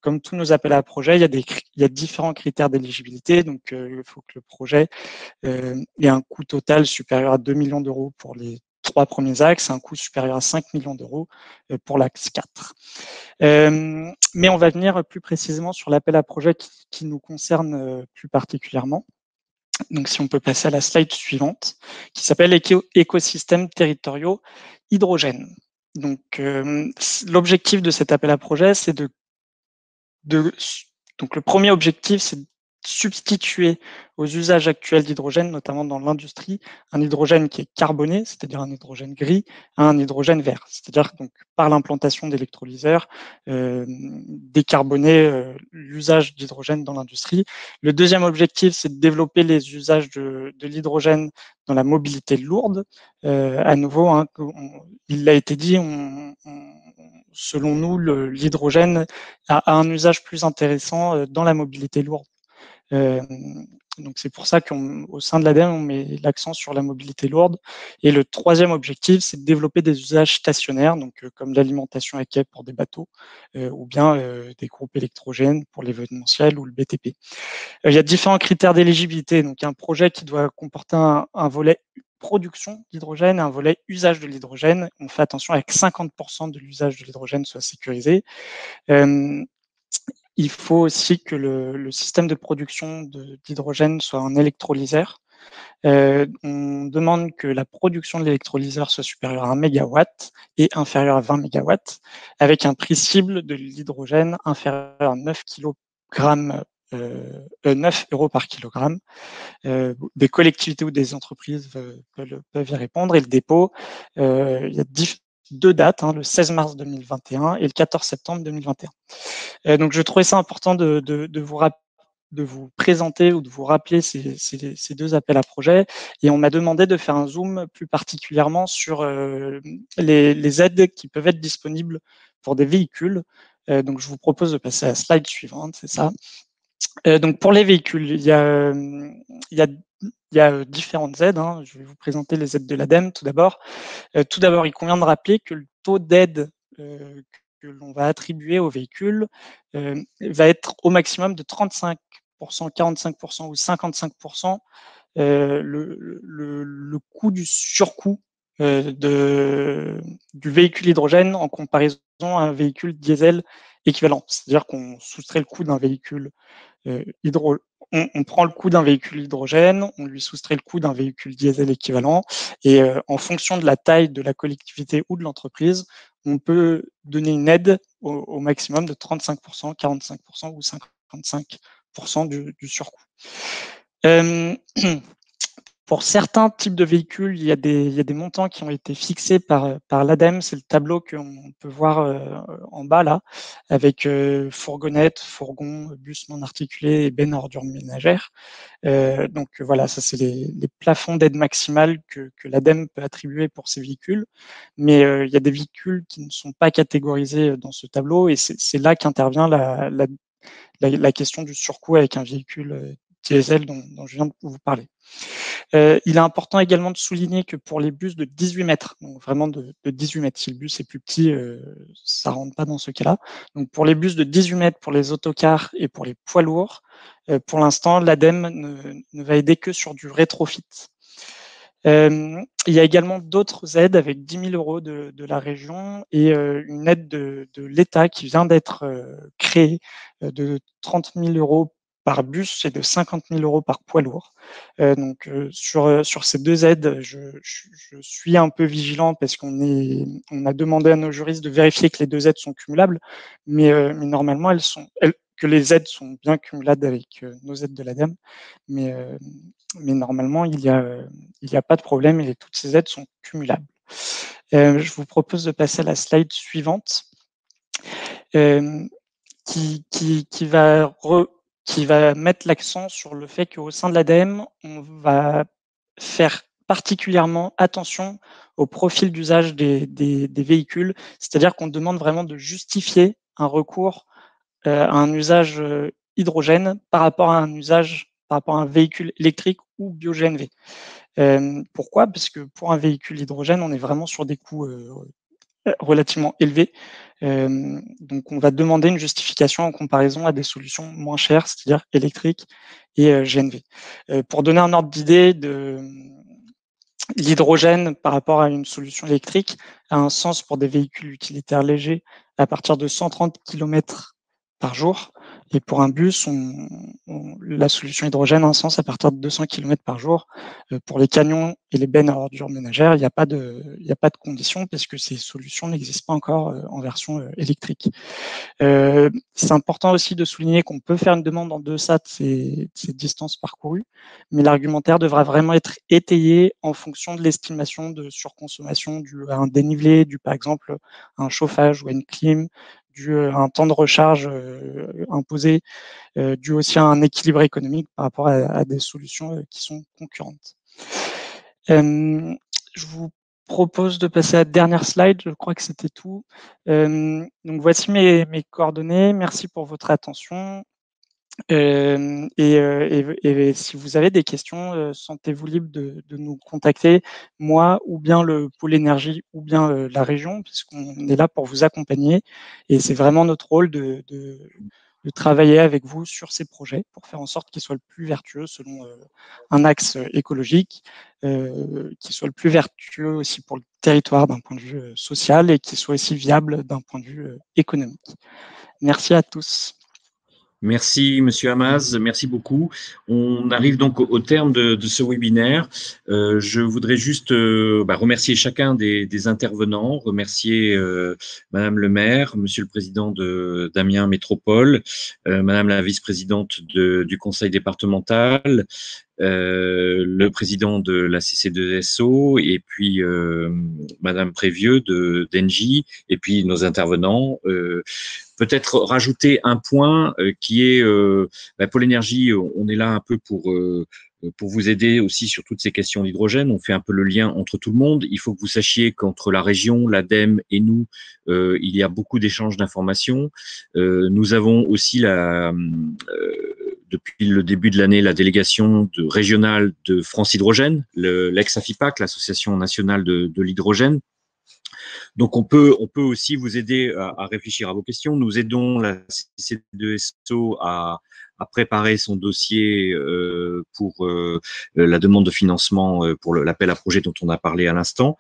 Speaker 15: Comme tous nos appels à projets, il y a différents critères d'éligibilité. Donc, il faut que le projet ait un coût total supérieur à 2 millions d'euros pour les 3 premiers axes, un coût supérieur à 5 millions d'euros pour l'axe 4. Mais on va venir plus précisément sur l'appel à projet qui nous concerne plus particulièrement. Donc, si on peut passer à la slide suivante, qui s'appelle Écosystèmes territoriaux hydrogène. Donc, l'objectif de cet appel à projet, c'est donc le premier objectif, c'est substituer aux usages actuels d'hydrogène, notamment dans l'industrie, un hydrogène qui est carboné, c'est-à-dire un hydrogène gris, à un hydrogène vert. C'est-à-dire donc par l'implantation d'électrolyseurs, décarboner l'usage d'hydrogène dans l'industrie. Le deuxième objectif, c'est de développer les usages de l'hydrogène dans la mobilité lourde. À nouveau, hein, il l'a été dit, selon nous, l'hydrogène a un usage plus intéressant dans la mobilité lourde. Donc c'est pour ça qu'au sein de l'ADEME, on met l'accent sur la mobilité lourde. Et le troisième objectif, c'est de développer des usages stationnaires, donc comme l'alimentation à quai pour des bateaux, ou bien des groupes électrogènes pour l'événementiel ou le BTP. Il y a différents critères d'éligibilité. Donc il y a un projet qui doit comporter un volet production d'hydrogène et un volet usage de l'hydrogène. On fait attention à que 50% de l'usage de l'hydrogène soit sécurisé. Il faut aussi que le système de production d'hydrogène soit un électrolyseur. On demande que la production de l'électrolyseur soit supérieure à 1 MW et inférieure à 20 MW, avec un prix cible de l'hydrogène inférieur à 9 euros par kilogramme. Des collectivités ou des entreprises peuvent y répondre. Et le dépôt, il y a deux dates, hein, le 16 mars 2021 et le 14 septembre 2021. Donc je trouvais ça important de vous présenter ou de vous rappeler ces deux appels à projets. Et on m'a demandé de faire un zoom plus particulièrement sur les aides qui peuvent être disponibles pour des véhicules. Donc je vous propose de passer à la slide suivante, c'est ça. Donc pour les véhicules, il y a différentes aides, hein. Je vais vous présenter les aides de l'ADEME tout d'abord. Tout d'abord, il convient de rappeler que le taux d'aide que l'on va attribuer aux véhicules va être au maximum de 35%, 45% ou 55% le coût du surcoût du véhicule hydrogène en comparaison à un véhicule diesel équivalent. C'est-à-dire qu'on soustrait le coût d'un véhicule on prend le coût d'un véhicule hydrogène, on lui soustrait le coût d'un véhicule diesel équivalent, et en fonction de la taille de la collectivité ou de l'entreprise, on peut donner une aide au maximum de 35%, 45% ou 55% du surcoût. Pour certains types de véhicules, il y a des montants qui ont été fixés par l'ADEME. C'est le tableau qu'on peut voir en bas là, avec fourgonnette, fourgon, bus non articulé et benne à ordures ménagères. Donc voilà, ça c'est les plafonds d'aide maximale que l'ADEME peut attribuer pour ces véhicules. Mais il y a des véhicules qui ne sont pas catégorisés dans ce tableau, et c'est là qu'intervient la question du surcoût avec un véhicule diesel dont je viens de vous parler. Il est important également de souligner que pour les bus de 18 mètres, donc vraiment de 18 mètres, si le bus est plus petit, ça ne rentre pas dans ce cas-là. Donc pour les bus de 18 mètres, pour les autocars et pour les poids lourds, pour l'instant, l'ADEME ne va aider que sur du rétrofit. Il y a également d'autres aides avec 10 000 euros de la région et une aide de l'État qui vient d'être créée de 30 000 euros par bus et de 50 000 euros par poids lourd. Donc sur ces deux aides, je suis un peu vigilant parce qu'on a demandé à nos juristes de vérifier que les deux aides sont cumulables, mais normalement que les aides sont bien cumulables avec nos aides de l'ADEME, mais normalement il y a pas de problème et toutes ces aides sont cumulables. Je vous propose de passer à la slide suivante, qui va mettre l'accent sur le fait qu'au sein de l'ADEME, on va faire particulièrement attention au profil d'usage des véhicules, c'est-à-dire qu'on demande vraiment de justifier un recours à un usage hydrogène par rapport à un véhicule électrique ou bio-GNV. Pourquoi ? Parce que pour un véhicule hydrogène, on est vraiment sur des coûts relativement élevés. Donc on va demander une justification en comparaison à des solutions moins chères, c'est-à-dire électriques et GNV. Pour donner un ordre d'idée, l'hydrogène par rapport à une solution électrique a un sens pour des véhicules utilitaires légers à partir de 130 km par jour, Et pour un bus, la solution hydrogène a un sens à partir de 200 km par jour. Pour les camions et les bennes à ordures ménagères, il n'y a pas de condition parce que ces solutions n'existent pas encore en version électrique. C'est important aussi de souligner qu'on peut faire une demande en deçà de ces distances parcourues, mais l'argumentaire devra vraiment être étayé en fonction de l'estimation de surconsommation due à un dénivelé, dû par exemple à un chauffage ou à une clim, dû à un temps de recharge imposé, dû aussi à un équilibre économique par rapport à des solutions qui sont concurrentes. Je vous propose de passer à la dernière slide, je crois que c'était tout. Donc voici mes coordonnées, merci pour votre attention. Et si vous avez des questions, sentez-vous libre de nous contacter, moi ou bien le pôle énergie ou bien la région, puisqu'on est là pour vous accompagner. Et c'est vraiment notre rôle de travailler avec vous sur ces projets pour faire en sorte qu'ils soient le plus vertueux selon un axe écologique, qu'ils soient le plus vertueux aussi pour le territoire d'un point de vue social et qu'ils soient aussi viables d'un point de vue économique. Merci à tous.
Speaker 1: Merci, Monsieur Hamaz, merci beaucoup. On arrive donc au terme de ce webinaire. Je voudrais juste remercier chacun des intervenants, remercier Madame le maire, Monsieur le président d'Amiens Métropole, Madame la vice-présidente du conseil départemental, le président de la CC2SO et puis Madame Prévieux d'Engie et puis nos intervenants. Peut-être rajouter un point qui est Pôle Énergie, on est là un peu pour vous aider aussi sur toutes ces questions d'hydrogène. On fait un peu le lien entre tout le monde. Il faut que vous sachiez qu'entre la région, l'ADEME et nous, il y a beaucoup d'échanges d'informations. Nous avons aussi depuis le début de l'année, la délégation régionale de France Hydrogène, l'ex-AFIPAC, l'Association nationale de l'hydrogène. Donc, on peut aussi vous aider à réfléchir à vos questions. Nous aidons la CC2SO à préparer son dossier pour la demande de financement pour l'appel à projet dont on a parlé à l'instant.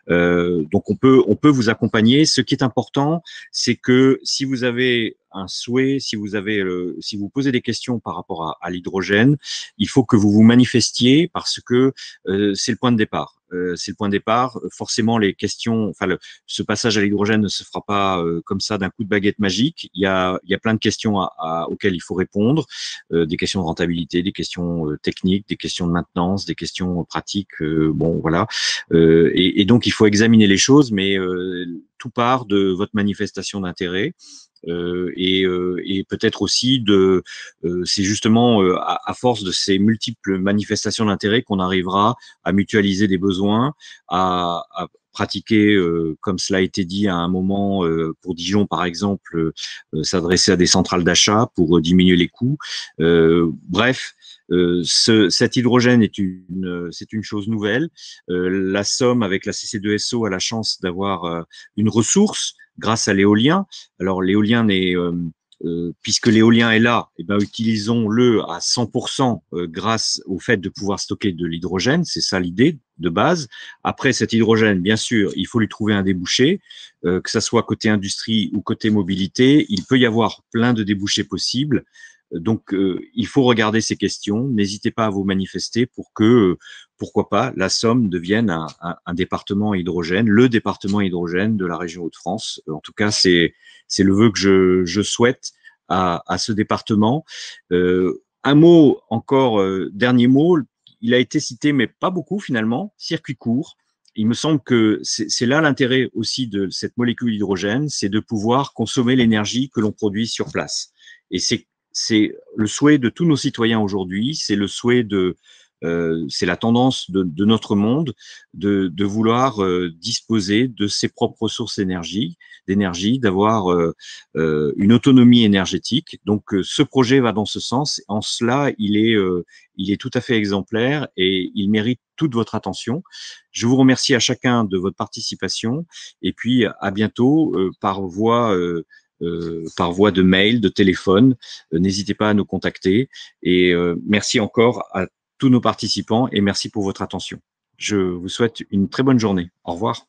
Speaker 1: Donc, on peut vous accompagner. Ce qui est important, c'est que si vous avez un souhait, si vous posez des questions par rapport à l'hydrogène, il faut que vous vous manifestiez parce que c'est le point de départ. C'est le point de départ. Forcément, les questions, ce passage à l'hydrogène ne se fera pas comme ça d'un coup de baguette magique. Il y a plein de questions auxquelles il faut répondre, des questions de rentabilité, des questions techniques, des questions de maintenance, des questions pratiques. Voilà. Et donc, il faut examiner les choses, mais tout part de votre manifestation d'intérêt. Et peut-être aussi c'est justement à force de ces multiples manifestations d'intérêt qu'on arrivera à mutualiser des besoins, à pratiquer, comme cela a été dit à un moment pour Dijon par exemple, s'adresser à des centrales d'achat pour diminuer les coûts. Bref. Cet hydrogène c'est une chose nouvelle. La Somme avec la CC2SO a la chance d'avoir une ressource grâce à l'éolien. Alors l'éolien puisque l'éolien est là, utilisons-le à 100% grâce au fait de pouvoir stocker de l'hydrogène. C'est ça l'idée de base. Après cet hydrogène, bien sûr, il faut lui trouver un débouché, que ça soit côté industrie ou côté mobilité. Il peut y avoir plein de débouchés possibles. Donc, il faut regarder ces questions. N'hésitez pas à vous manifester pour que, pourquoi pas, la Somme devienne un département hydrogène, le département hydrogène de la région Hauts-de-France. En tout cas, c'est le vœu que je souhaite à ce département. Un mot encore, dernier mot, il a été cité, mais pas beaucoup finalement, circuit court. Il me semble que c'est là l'intérêt aussi de cette molécule d'hydrogène, c'est de pouvoir consommer l'énergie que l'on produit sur place. Et c'est le souhait de tous nos citoyens aujourd'hui, c'est le souhait c'est la tendance de notre monde de vouloir disposer de ses propres sources d'énergie, d'avoir une autonomie énergétique. Donc, ce projet va dans ce sens. En cela, il est tout à fait exemplaire et il mérite toute votre attention. Je vous remercie à chacun de votre participation et puis à bientôt par voie de mail, de téléphone. N'hésitez pas à nous contacter. Et merci encore à tous nos participants et merci pour votre attention. Je vous souhaite une très bonne journée. Au revoir.